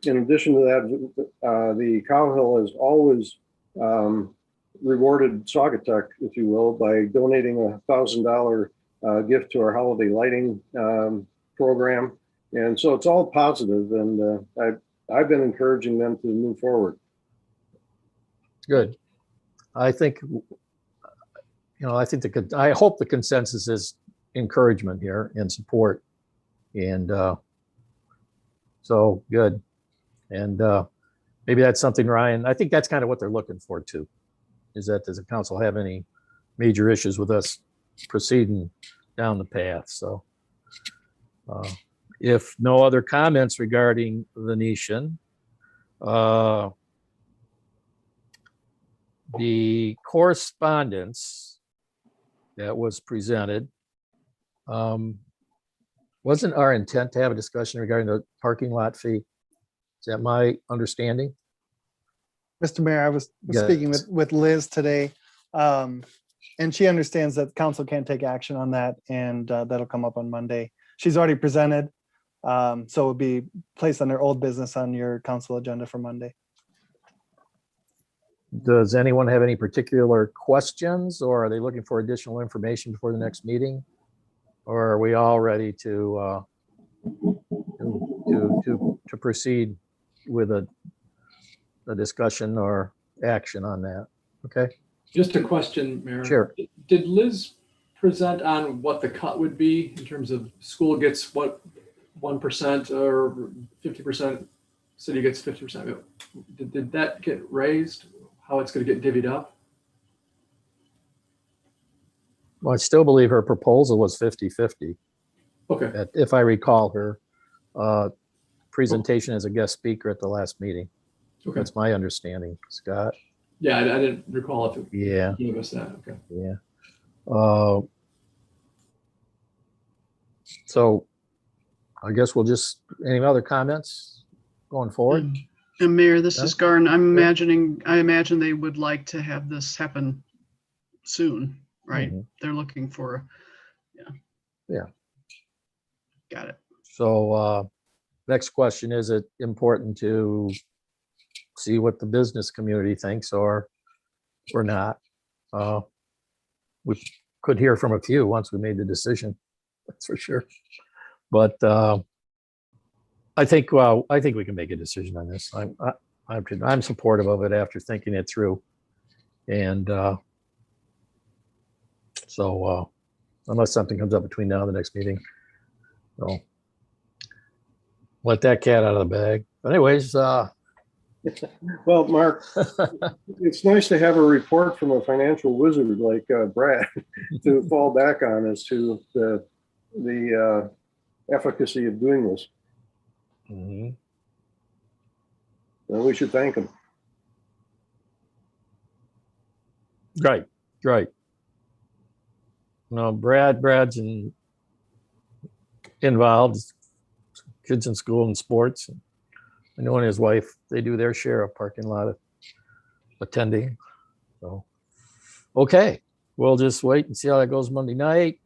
S2: In addition to that, the Cow Hill has always rewarded Saugatuck, if you will, by donating $1,000 gift to our holiday lighting program. And so it's all positive, and I've been encouraging them to move forward.
S1: Good. I think, I hope the consensus is encouragement here and support. And so good. And maybe that's something, Ryan, I think that's kind of what they're looking for too, is that does the council have any major issues with us proceeding down the path? So if no other comments regarding Venetian, the correspondence that was presented, wasn't our intent to have a discussion regarding the parking lot fee? Is that my understanding?
S4: Mr. Mayor, I was
S1: Yes.
S4: speaking with Liz today, and she understands that council can't take action on that, and that'll come up on Monday. She's already presented, so it'll be placed under old business on your council agenda for Monday.
S1: Does anyone have any particular questions, or are they looking for additional information before the next meeting? Or are we all ready to proceed with a discussion or action on that? Okay.
S10: Just a question, Mayor.
S1: Sure.
S10: Did Liz present on what the cut would be in terms of school gets what 1% or 50%, city gets 50%? Did that get raised? How it's going to get divvied up?
S1: Well, I still believe her proposal was 50-50.
S10: Okay.
S1: If I recall her presentation as a guest speaker at the last meeting.
S10: Okay.
S1: That's my understanding, Scott.
S10: Yeah, I didn't recall if it gave us that. Okay.
S1: Yeah. So I guess we'll just, any other comments going forward?
S3: And Mayor, this
S1: Yeah.
S3: is Garn. I imagine they would like to have this happen soon, right?
S1: Mhm.
S3: They're looking for,
S1: Yeah.
S3: Got it.
S1: So next question, is it important to see what the business community thinks or not? We could hear from a few once we made the decision, that's for sure. But I think we can make a decision on this. I'm supportive of it after thinking it through. And so unless something comes up between now and the next meeting, so let that cat out of the bag. But anyways,
S2: Well, Mark, it's nice to have a report from a financial wizard like Brad to fall back on as to the efficacy of doing this.
S1: mhm.
S2: And we should thank him.
S1: Right. No, Brad's involved, kids in school and sports. I know and his wife, they do their share of parking lot attending. So, okay, we'll just wait and see how that goes Monday night.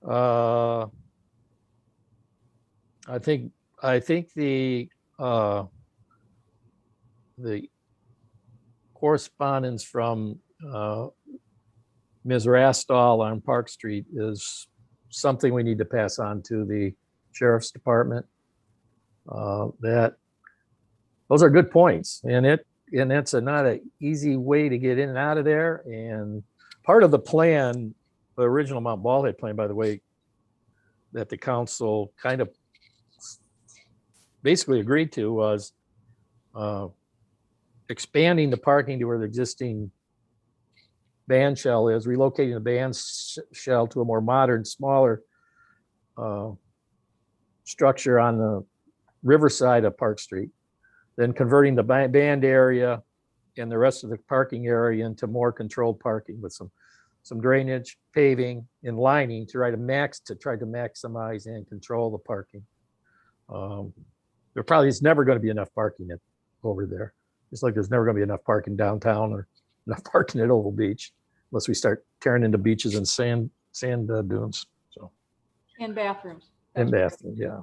S1: I think the correspondence from Ms. Rastall on Park Street is something we need to pass on to the Sheriff's Department. That those are good points. And it's not an easy way to get in and out of there. And part of the plan, the original Mount Ballhead plan, by the way, that the council kind of basically agreed to was expanding the parking to where the existing band shell is, relocating the band shell to a more modern, smaller structure on the riverside of Park Street, then converting the band area and the rest of the parking area into more controlled parking with some drainage, paving, and lining to try to maximize and control the parking. There probably is never going to be enough parking over there. Just like there's never going to be enough parking downtown or enough parking at Oval Beach, unless we start tearing into beaches and sand dunes. So.
S6: And bathrooms.
S1: And bathrooms, yeah.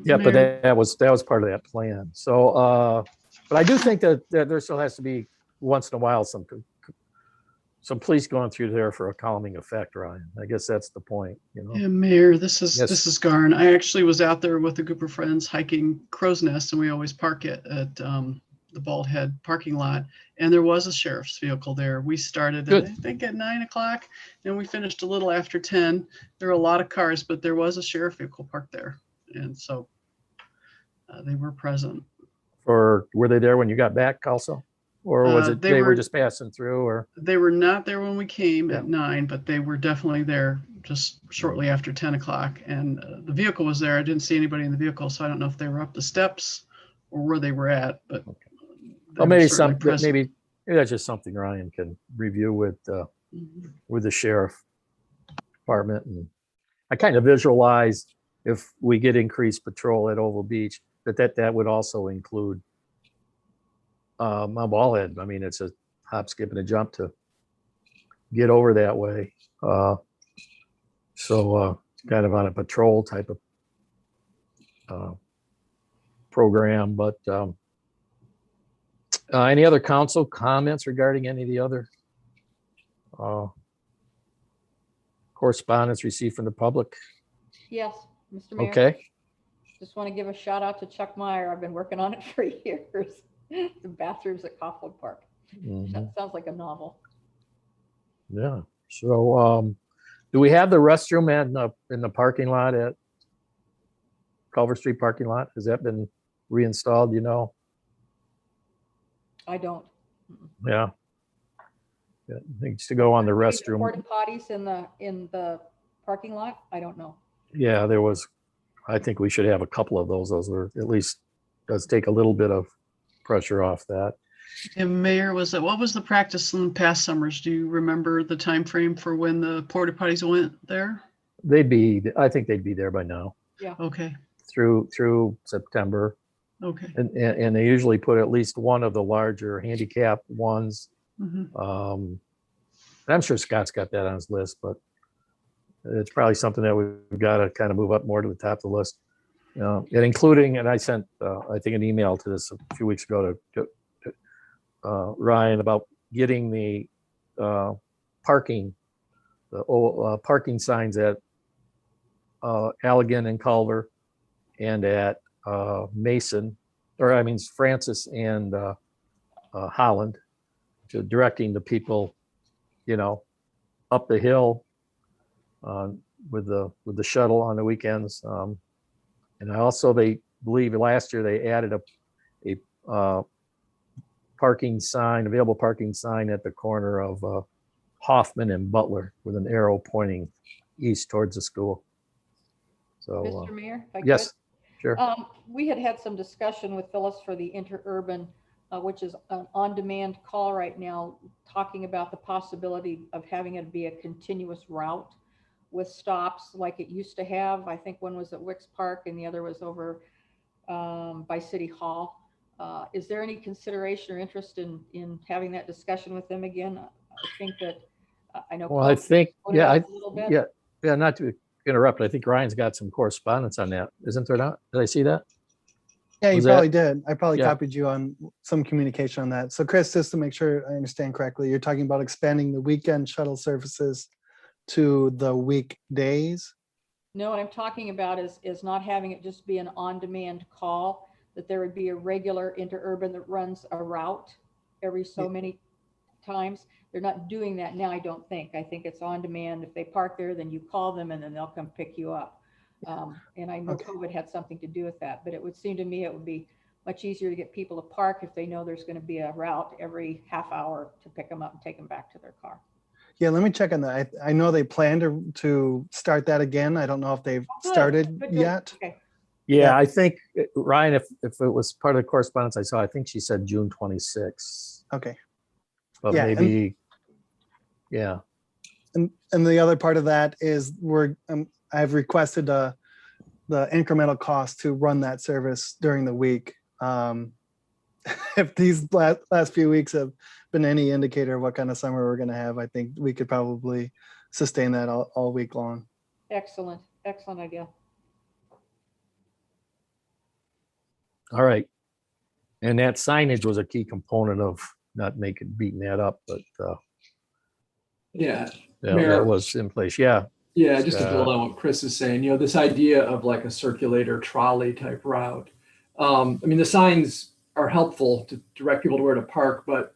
S3: Yeah,
S1: But that was part of that plan. So, but I do think that there still has to be once in a while some police going through there for a calming effect, Ryan. I guess that's the point, you know.
S3: Yeah, Mayor, this is
S1: Yes.
S3: Garn. I actually was out there with a group of friends hiking Crow's Nest, and we always park it at the Bald Head parking lot. And there was a sheriff's vehicle there. We started,
S1: Good.
S3: I think, at 9 o'clock, and we finished a little after 10. There were a lot of cars, but there was a sheriff vehicle parked there, and so they were present.
S1: Or were they there when you got back also? Or was it
S3: They
S1: they were
S3: were-
S1: just passing through? Or
S3: They were not there when we came
S1: Yeah.
S3: at 9, but they were definitely there just shortly after 10 o'clock. And the vehicle was there. I didn't see anybody in the vehicle, so I don't know if they were up the steps or where they were at, but they
S1: well,
S3: were
S1: maybe
S3: certainly present.
S1: maybe that's just something Ryan can review with
S3: Mhm.
S1: the sheriff department. And I kind of visualize if we get increased patrol at Oval Beach, that would also include Mount Ballhead. I mean, it's a hop, skip, and a jump to get over that way. So kind of on a patrol type of program. But any other council comments regarding any of the other correspondence received from the public?
S6: Yes, Mr. Mayor.
S1: Okay.
S6: Just want to give a shout out to Chuck Meyer. I've been working on it for years. The bathrooms at Kaufman Park.
S1: Mhm.
S6: That sounds like a novel.
S1: Yeah. So do we have the restroom in the parking lot at Culver Street parking lot? Has that been reinstalled, you know?
S6: I don't.
S1: Yeah. Yeah, needs to go on the restroom.
S6: Porta potties in the parking lot? I don't know.
S1: Yeah, I think we should have a couple of those. Those are at least does take a little bit of pressure off that.
S3: And Mayor, what was the practice in past summers? Do you remember the time frame for when the porta potties went there?
S1: I think they'd be there by now
S3: Okay.
S1: through September.
S3: Okay.
S1: And they usually put at least one of the larger handicap ones.
S3: Mhm.
S1: And I'm sure Scott's got that on his list, but it's probably something that we've got to kind of move up more to the top of the list. And including, and I sent, I think, an email to this a few weeks ago to Ryan about getting the parking signs at Allegan and Culver and at Mason, or I mean Francis and Holland, to directing the people, you know, up the hill with the shuttle on the weekends. And also, they believe last year they added a available parking sign at the corner of Hoffman and Butler with an arrow pointing east towards the school. So,
S6: Mr. Mayor, if I could?
S1: yes, sure.
S6: We had some discussion with Phyllis for the interurban, which is an on-demand call right now, talking about the possibility of having it be a continuous route with stops like it used to have. I think one was at Wicks Park and the other was over by City Hall. Is there any consideration or interest in having that discussion with them again? I think that I know.
S1: Well, I think, yeah,
S6: a little bit.
S1: yeah, not to interrupt, I think Ryan's got some correspondence on that, isn't there not? Did I see that?
S4: Yeah, you
S1: Was
S4: probably
S1: that-
S4: did. I probably
S1: Yeah.
S4: copied you on some communication on that. So Chris, just to make sure I understand correctly, you're talking about expanding the weekend shuttle services to the weekdays?
S6: No, what I'm talking about is not having it just be an on-demand call, that there would be a regular interurban that runs a route every so many times. They're not doing that now, I don't think. I think it's on demand. If they park there, then you call them and then they'll come pick you up. And I know
S4: Okay.
S6: COVID had something to do with that, but it would seem to me it would be much easier to get people to park if they know there's going to be a route every half hour to pick them up and take them back to their car.
S4: Yeah, let me check on that. I know they plan to start that again. I don't know if they've
S6: Good,
S4: started
S6: good.
S4: yet.
S6: Okay.
S1: Yeah,
S4: Yeah.
S1: I think, Ryan, if it was part of the correspondence I saw, I think she said June 26th.
S4: Okay.
S1: But
S4: Yeah, and-
S1: maybe, yeah.
S4: And the other part of that is I've requested the incremental cost to run that service during the week. If these last few weeks have been any indicator of what kind of summer we're going to have, I think we could probably sustain that all week long.
S6: Excellent. Excellent idea.
S1: All right. And that signage was a key component of not beating that up, but
S10: Yeah.
S1: yeah,
S10: Mayor.
S1: that was in place. Yeah.
S10: Yeah, just to build on what Chris is saying, this idea of like a circulator trolley type route. I mean, the signs are helpful to direct people to where to park, but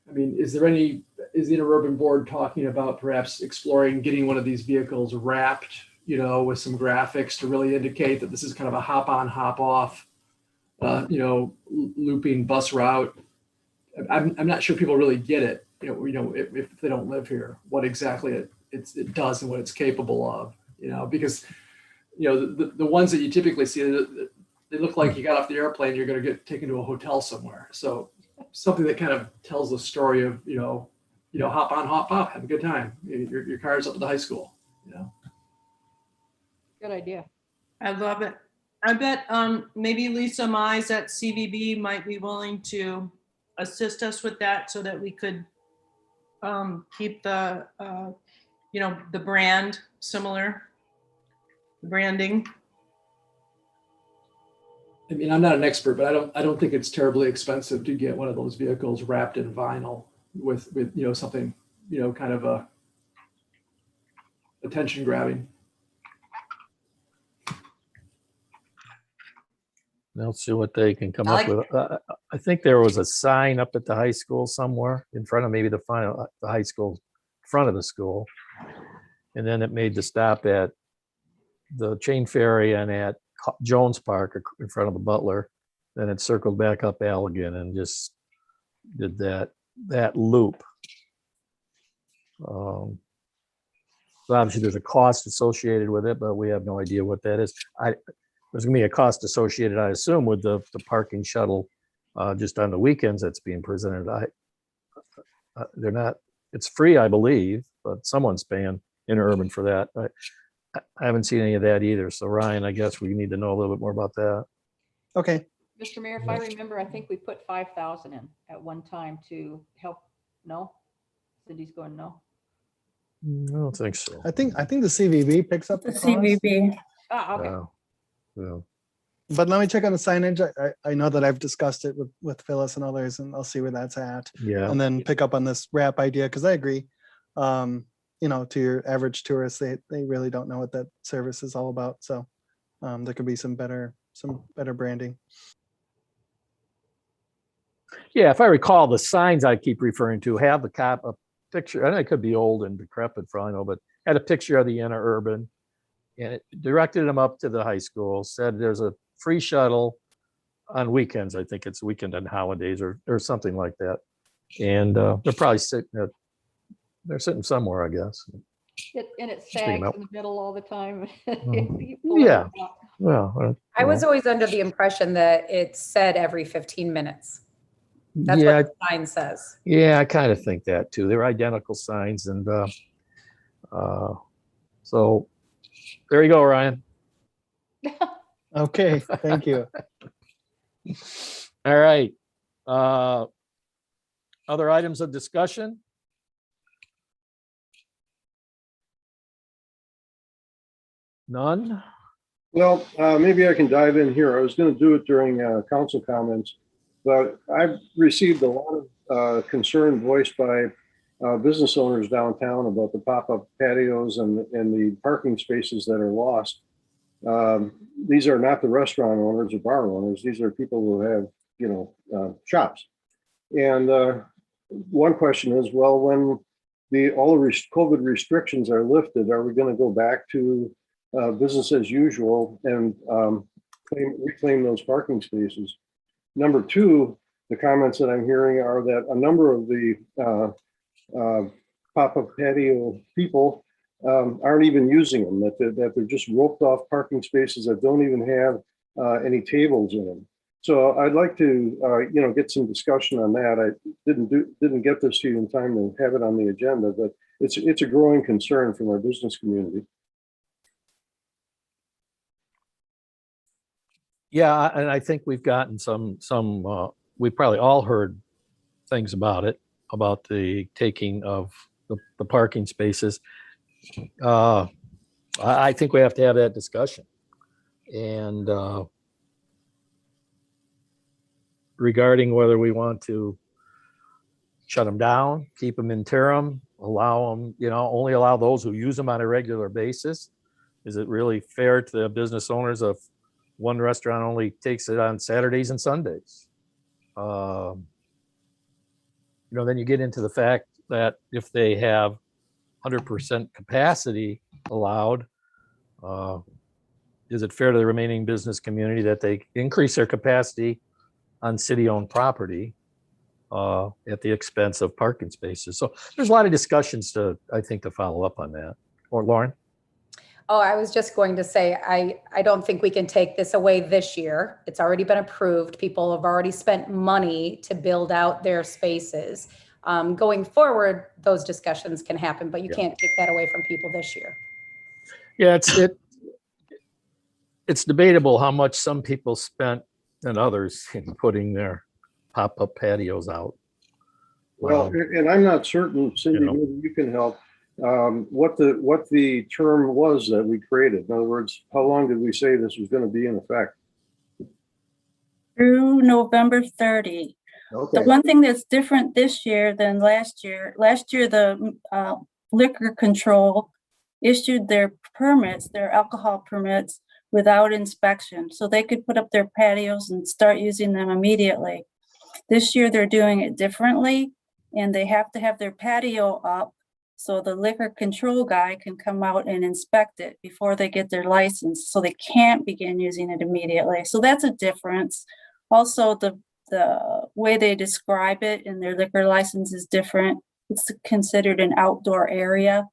S10: I mean, is the interurban board talking about perhaps exploring getting one of these vehicles wrapped, with some graphics to really indicate that this is kind of a hop on, hop off, looping bus route? I'm not sure people really get it, if they don't live here, what exactly it does and what it's capable of, because, the ones that you typically see, they look like you got off the airplane, you're going to get taken to a hotel somewhere. So something that kind of tells the story of, hop on, hop off, have a good time. Your car's up to the high school,
S6: Good idea.
S8: I love it. I bet maybe Lisa Mize at CVB might be willing to assist us with that so that we could keep the the brand similar, branding.
S10: I mean, I'm not an expert, but I don't think it's terribly expensive to get one of those vehicles wrapped in vinyl with something, kind of a attention grabbing.
S1: They'll see what they can come up with. I think there was a sign up at the high school somewhere in front of maybe the high school, front of the school. And then it made the stop at the Chain Ferry and at Jones Park in front of the Butler. Then it circled back up Allegan and just did that loop. So obviously there's a cost associated with it, but we have no idea what that is. There's gonna be a cost associated, I assume, with the parking shuttle just on the weekends that's being presented. They're not, it's free, I believe, but someone's paying interurban for that. I haven't seen any of that either. So Ryan, I guess we need to know a little bit more about that.
S4: Okay.
S6: Mr. Mayor, if I remember, I think we put 5,000 in at one time to help. No? Cindy's going no.
S1: I don't think so.
S4: I think the CVB picks up
S7: The
S4: the cost.
S7: CVB.
S6: Ah, okay.
S1: Yeah.
S4: But let me check on the signage. I know that I've discussed it with Phyllis and others, and I'll see where that's at.
S1: Yeah.
S4: And then pick up on this wrap idea, because I agree. To your average tourist, they really don't know what that service is all about. So there could be some better branding.
S1: Yeah, if I recall, the signs I keep referring to have a picture, and it could be old and decrepit for all I know, but had a picture of the interurban, and it directed them up to the high school, said there's a free shuttle on weekends. I think it's weekend and holidays or something like that. And they're probably they're sitting somewhere, I guess.
S6: And it
S1: thinking
S6: sags
S1: about-
S6: in the middle all the time.
S1: Yeah. Well,
S11: I was always under the impression that it said every 15 minutes. That's
S1: yeah,
S11: what the sign says.
S1: yeah, I kind of think that too. They're identical signs, and so there you go, Ryan.
S4: Okay, thank you.
S1: All right. Other items of discussion? None?
S2: Well, maybe I can dive in here. I was going to do it during council comments, but I've received a lot of concern voiced by business owners downtown about the pop-up patios and the parking spaces that are lost. these are not the restaurant owners or bar owners. These are people who have, shops. And one question is, well, when all the COVID restrictions are lifted, are we going to go back to business as usual and reclaim those parking spaces? Number two, the comments that I'm hearing are that a number of the pop-up patio people aren't even using them, that they're just roped off parking spaces that don't even have any tables in them. So I'd like to, get some discussion on that. I didn't get this to you in time to have it on the agenda, but it's a growing concern from our business community.
S1: Yeah, and I think we've gotten some, we probably all heard things about it, about the taking of the parking spaces. I think we have to have that discussion. And regarding whether we want to shut them down, keep them interim, allow them, only allow those who use them on a regular basis. Is it really fair to the business owners if one restaurant only takes it on Saturdays and Sundays? Then you get into the fact that if they have 100% capacity allowed, is it fair to the remaining business community that they increase their capacity on city-owned property at the expense of parking spaces? So there's a lot of discussions I think, to follow up on that. Or Lauren?
S11: Oh, I was just going to say, I don't think we can take this away this year. It's already been approved. People have already spent money to build out their spaces. Going forward, those discussions can happen, but you can't take that away from people this year.
S1: Yeah, it's debatable how much some people spent than others in putting their pop-up patios out.
S2: Well, and I'm not certain, Cindy, maybe you can help. What the term was that we created. In other words, how long did we say this was going to be in effect?
S7: Through November 30.
S2: Okay.
S7: The one thing that's different this year than last year, the liquor control issued their alcohol permits without inspection. So they could put up their patios and start using them immediately. This year they're doing it differently, and they have to have their patio up so the liquor control guy can come out and inspect it before they get their license. So they can't begin using it immediately. So that's a difference. Also, the way they describe it in their liquor license is different. It's considered an outdoor area,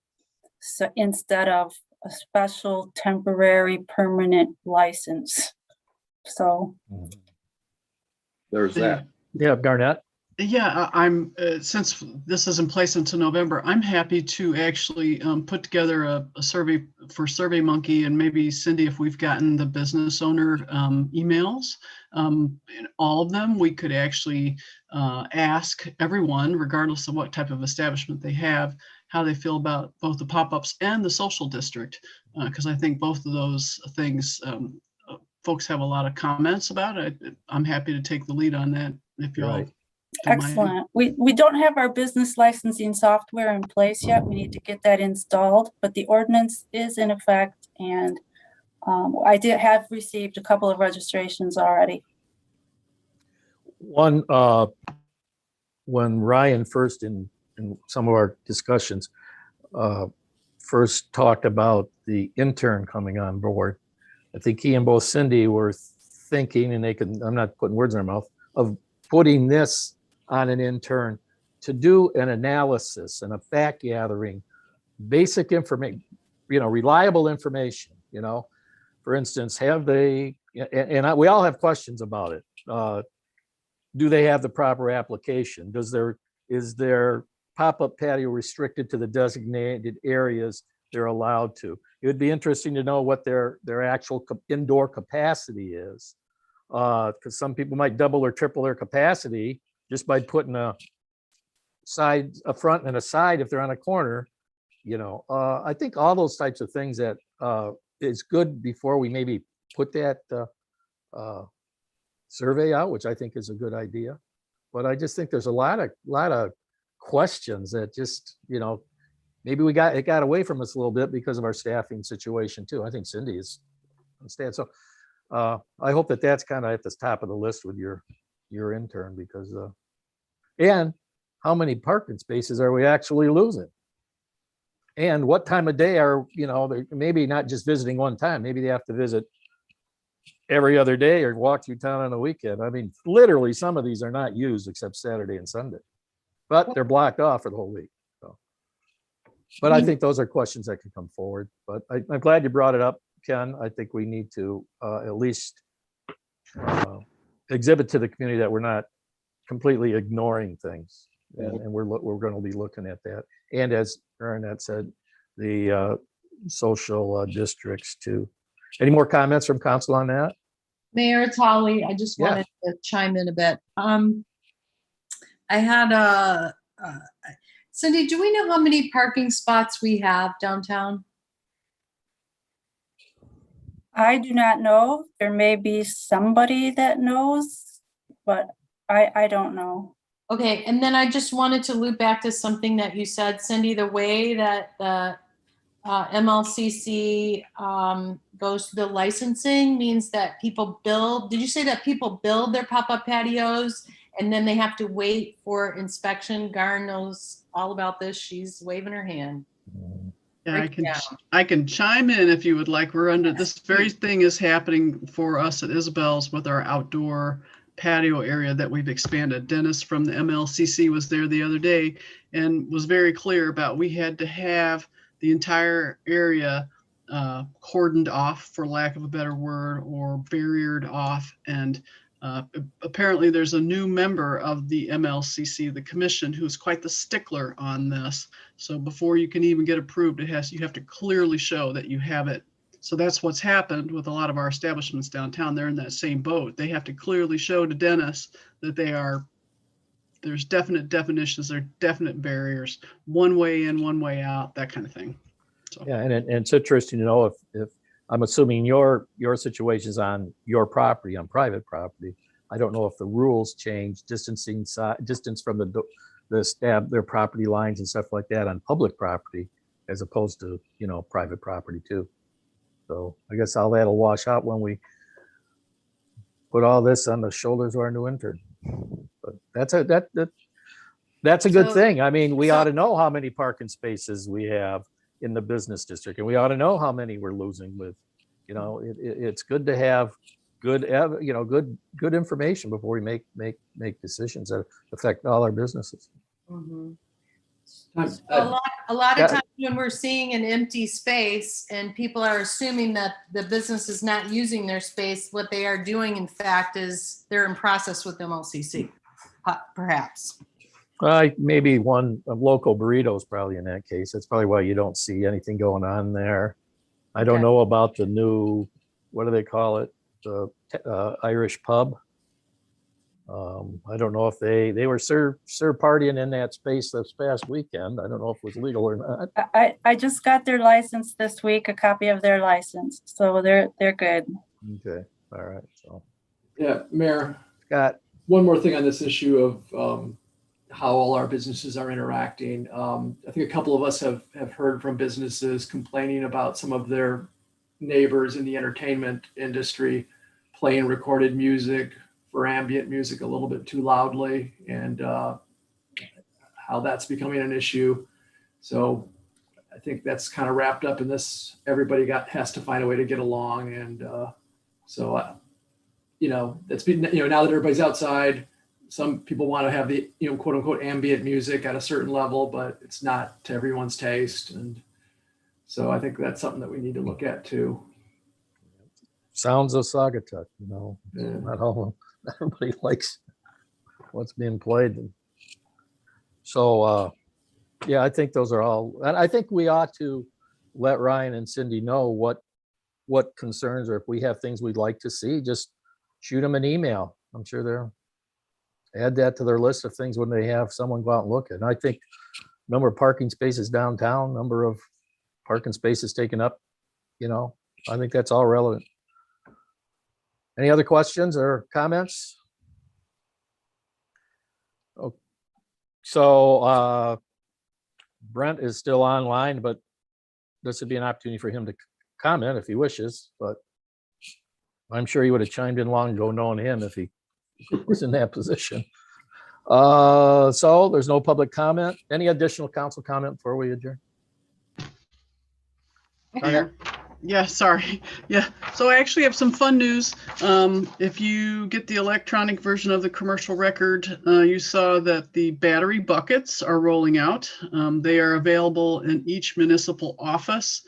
S7: so instead of a special temporary permanent license. So
S2: there's that.
S1: Yeah, Garnett.
S3: Yeah, I'm since this is in place until November, I'm happy to actually put together a survey for SurveyMonkey, and maybe Cindy, if we've gotten the business owner emails, in all of them, we could actually ask everyone, regardless of what type of establishment they have, how they feel about both the pop-ups and the social district, because I think both of those things folks have a lot of comments about it. I'm happy to take the lead on that if y'all.
S1: Right.
S7: excellent. We don't have our business licensing software in place yet. We need to get that installed, but the ordinance is in effect, and I have received a couple of registrations already.
S1: One, when Ryan first in some of our discussions first talked about the intern coming on board, I think he and both Cindy were thinking, and I'm not putting words in their mouth, of putting this on an intern to do an analysis and a fact gathering, basic information, reliable information, for instance, have they, we all have questions about it. Do they have the proper application? Is their pop-up patio restricted to the designated areas they're allowed to? It would be interesting to know what their actual indoor capacity is, because some people might double or triple their capacity just by putting a front and a side if they're on a corner. I think all those types of things that is good before we maybe put that survey out, which I think is a good idea. But I just think there's a lot of questions that just, maybe it got away from us a little bit because of our staffing situation too. I think Cindy is understand. So I hope that that's kind of at the top of the list with your intern, because and how many parking spaces are we actually losing? And what time of day are, they're maybe not just visiting one time, maybe they have to visit every other day or walk through town on a weekend. I mean, literally, some of these are not used except Saturday and Sunday, but they're blocked off for the whole week. So, but I think those are questions that can come forward. But I'm glad you brought it up, Ken. I think we need to at least exhibit to the community that we're not completely ignoring things, and we're going to be looking at that. And as Ernest said, the social districts too. Any more comments from council on that?
S8: Mayor Tolly, I just
S1: Yeah.
S8: wanted to chime in a bit. I had Cindy, do we know how many parking spots we have downtown?
S7: I do not know. There may be somebody that knows, but I don't know.
S8: Okay, and then I just wanted to loop back to something that you said, Cindy, the way that the MLCC goes to the licensing means that people build, did you say that people build their pop-up patios and then they have to wait for inspection? Garn knows all about this. She's waving her hand.
S3: Yeah,
S8: Break it down.
S3: I can chime in if you would like. We're under this very thing is happening for us at Isabel's with our outdoor patio area that we've expanded. Dennis from the MLCC was there the other day and was very clear about we had to have the entire area cordoned off, for lack of a better word, or barriered off. And apparently there's a new member of the MLCC, the commission, who's quite the stickler on this. So before you can even get approved, you have to clearly show that you have it. So that's what's happened with a lot of our establishments downtown. They're in that same boat. They have to clearly show to Dennis that there's definite definitions, there are definite barriers, one way in, one way out, that kind of thing. So.
S1: Yeah, and it's interesting to know if I'm assuming your situation's on your property, on private property. I don't know if the rules change distance from their property lines and stuff like that on public property, as opposed to private property too. So I guess all that'll wash out when we put all this on the shoulders of our new intern. But that's a good
S8: So-
S1: thing. I mean, we
S8: so-
S1: ought to know how many parking spaces we have in the business district, and we ought to know how many we're losing with. It's good to have good information before we make decisions that affect all our businesses.
S8: Mhm.
S10: Time-
S8: A lot of
S1: Yeah.
S8: times when we're seeing an empty space and people are assuming that the business is not using their space, what they are doing, in fact, is they're in process with MLCC, perhaps.
S1: Maybe one local burritos probably in that case. That's probably why you don't see anything going on there. I don't
S8: Okay.
S1: know about the new, what do they call it? The Irish pub. I don't know if they were serve partying in that space this past weekend. I don't know if it was legal or not.
S7: I just got their license this week, a copy of their license, so they're good.
S1: Okay, all right. So
S10: Yeah, Mayor,
S1: Scott,
S10: one more thing on this issue of how all our businesses are interacting. I think a couple of us have heard from businesses complaining about some of their neighbors in the entertainment industry playing recorded music for ambient music a little bit too loudly, and how that's becoming an issue. So I think that's kind of wrapped up in this. Everybody has to find a way to get along, and that's been now that everybody's outside. Some people want to have the quote unquote ambient music at a certain level, but it's not to everyone's taste, and so I think that's something that we need to look at too.
S1: sounds of Saugatuck,
S10: Yeah.
S1: not everybody likes what's being played. So yeah, I think those are all, and I think we ought to let Ryan and Cindy know what concerns, or if we have things we'd like to see, just shoot them an email. I'm sure they'll add that to their list of things when they have someone go out and look at. And I think number of parking spaces downtown, number of parking spaces taken up, I think that's all relevant. Any other questions or comments? Oh, so Brent is still online, but this would be an opportunity for him to comment if he wishes, but I'm sure he would have chimed in long ago knowing him if he was in that position. So there's no public comment. Any additional council comment before we adjourn?
S3: Mayor. Yeah, sorry. Yeah, so I actually have some fun news. If you get the electronic version of the commercial record, you saw that the battery buckets are rolling out. They are available in each municipal office.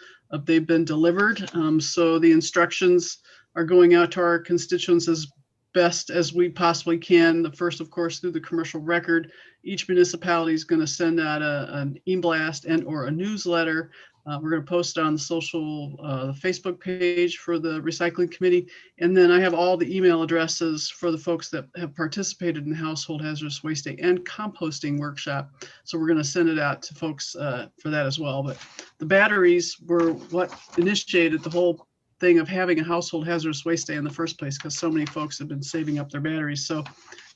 S3: They've been delivered. So the instructions are going out to our constituents as best as we possibly can. The first, of course, through the commercial record. Each municipality is going to send out an e-blast and or a newsletter. We're going to post it on the the Facebook page for the recycling committee. And then I have all the email addresses for the folks that have participated in the household hazardous waste day and composting workshop. So we're going to send it out to folks for that as well. But the batteries were what initiated the whole thing of having a household hazardous waste day in the first place, because so many folks have been saving up their batteries. So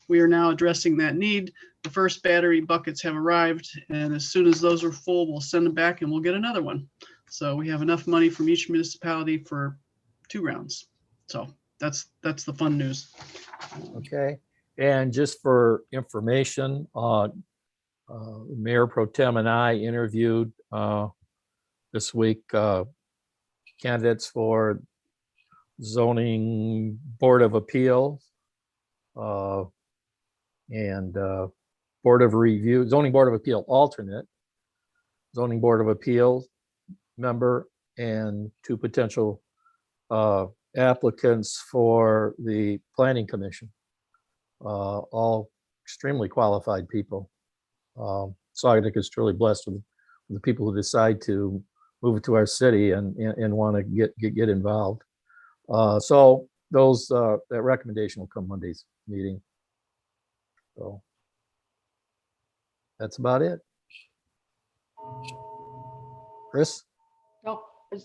S3: we are now addressing that need. The first battery buckets have arrived, and as soon as those are full, we'll send them back and we'll get another one. So we have enough money from each municipality for 2 rounds. So that's the fun news.
S1: Okay. And just for information, Mayor Pro Tem and I interviewed this week candidates for zoning board of appeals and board of review, zoning board of appeal alternate, zoning board of appeals member, and 2 potential applicants for the planning commission. All extremely qualified people. Saugatuck is truly blessed with the people who decide to move to our city and want to get involved. So those that recommendation will come Monday's meeting. So that's about it. Chris?
S6: Oh,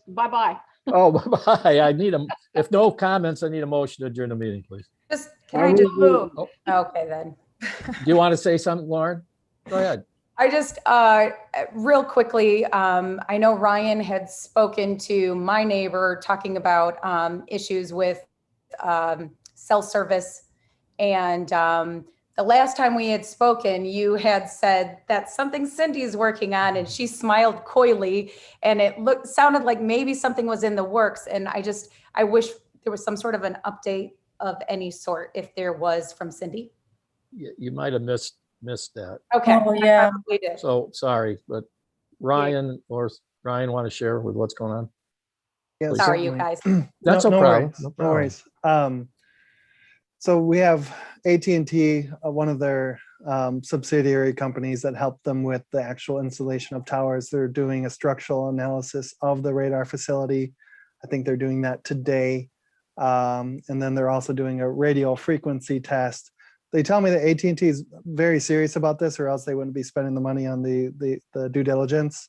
S6: bye-bye.
S1: Oh, bye. I need if no comments, I need a motion to adjourn the meeting, please.
S11: Just, can I just move?
S1: Oh,
S11: Okay, then.
S1: do you want to say something, Lauren? Go ahead.
S11: I just, real quickly, I know Ryan had spoken to my neighbor talking about issues with cell service. And the last time we had spoken, you had said that's something Cindy's working on, and she smiled coyly, and it sounded like maybe something was in the works. And I wish there was some sort of an update of any sort, if there was, from Cindy.
S1: You might have missed that.
S11: Okay.
S7: Oh, yeah.
S11: I probably did.
S1: So sorry, but Ryan want to share with what's going on?
S4: Yeah,
S11: Sorry, you
S4: certainly.
S11: guys.
S1: That's
S4: no
S1: no problem.
S4: worries.
S1: No
S4: No
S1: problem.
S4: worries. So we have AT&T, one of their subsidiary companies that help them with the actual installation of towers. They're doing a structural analysis of the radar facility. I think they're doing that today. And then they're also doing a radio frequency test. They tell me that AT&T is very serious about this, or else they wouldn't be spending the money on the due diligence.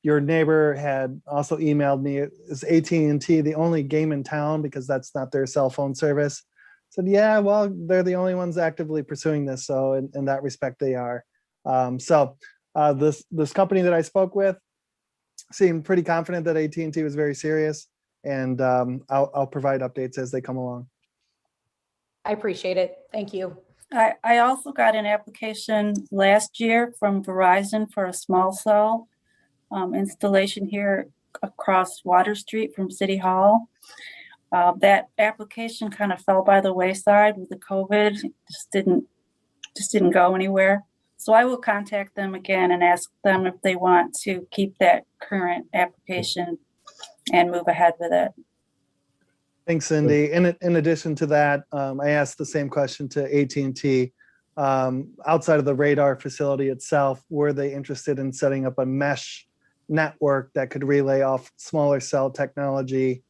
S4: Your neighbor had also emailed me, is AT&T the only game in town because that's not their cell phone service? I said, yeah, well, they're the only ones actively pursuing this. So in that respect, they are. This company that I spoke with seemed pretty confident that AT&T was very serious, and I'll provide updates as they come along.
S11: I appreciate it. Thank you.
S7: I also got an application last year from Verizon for a small cell installation here across Water Street from City Hall. That application kind of fell by the wayside with the COVID. It just didn't go anywhere. So I will contact them again and ask them if they want to keep that current application and move ahead with it.
S4: Thanks, Cindy. In addition to that, I asked the same question to AT&T. Outside of the radar facility itself, were they interested in setting up a mesh network that could relay off smaller cell technology,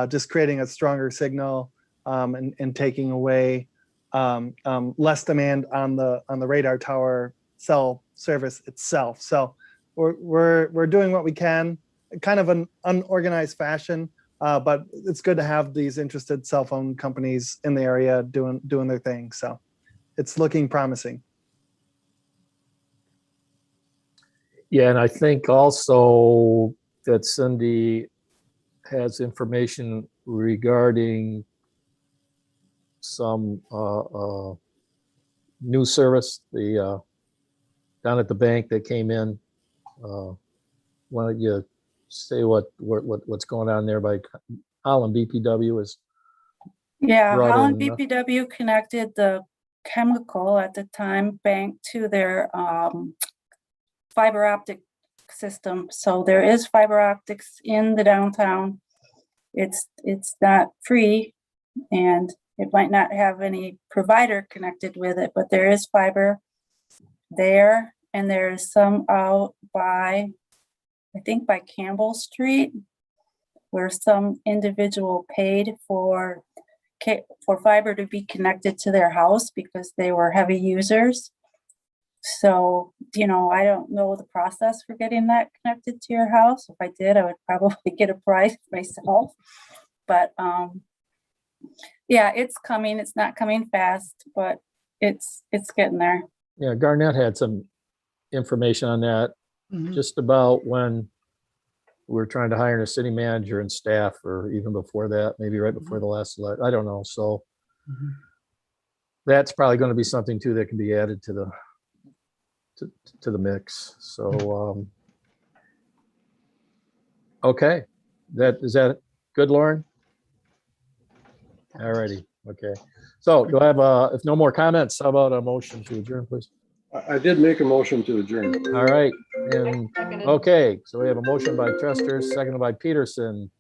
S4: just creating a stronger signal and taking away less demand on the radar tower cell service itself. So we're doing what we can, kind of an unorganized fashion. But it's good to have these interested cell phone companies in the area doing their thing. So it's looking promising.
S1: Yeah, and I think also that Cindy has information regarding some new service, the down at the bank that came in. Why don't you say what's going on there by Holland BPW is
S7: Yeah,
S1: brought
S7: Holland
S1: in,
S7: BPW connected the chemical at the time bank to their fiber optic system. So there is fiber optics in the downtown. It's not free, and it might not have any provider connected with it, but there is fiber there, and there is some out by, I think by Campbell Street, where some individual paid for fiber to be connected to their house because they were heavy users. So, I don't know the process for getting that connected to your house. If I did, I would probably get a price myself. But yeah, it's coming. It's not coming fast, but it's getting there.
S1: yeah, Garnett had some information on that just about when we were trying to hire a city manager and staff, or even before that, maybe right before the last, I don't know. So that's probably going to be something too that can be added to the mix. So, okay, is that good, Lauren? All righty. Okay. So do I have if no more comments, how about a motion to adjourn, please?
S2: I did make a motion to adjourn.
S1: All right. And
S6: Seconded.
S1: okay, so we have a motion by Chester, seconded by Peterson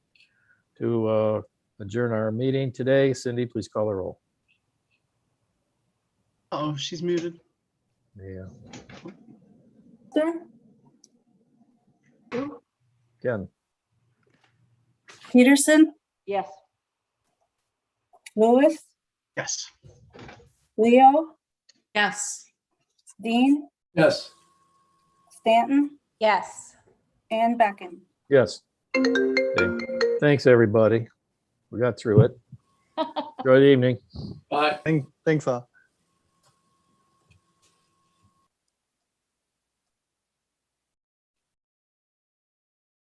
S1: to adjourn our meeting today. Cindy, please call the roll.
S3: Oh, she's muted.
S1: Yeah.
S7: Sir?
S1: Ken.
S7: Peterson,
S6: Yes.
S7: Lewis,
S3: Yes.
S7: Leo,
S8: Yes.
S7: Dean,
S10: Yes.
S7: Stanton,
S11: Yes.
S7: and Becken.
S1: Yes. Okay. Thanks, everybody. We got through it. Good evening.
S10: Bye.
S4: Thanks all.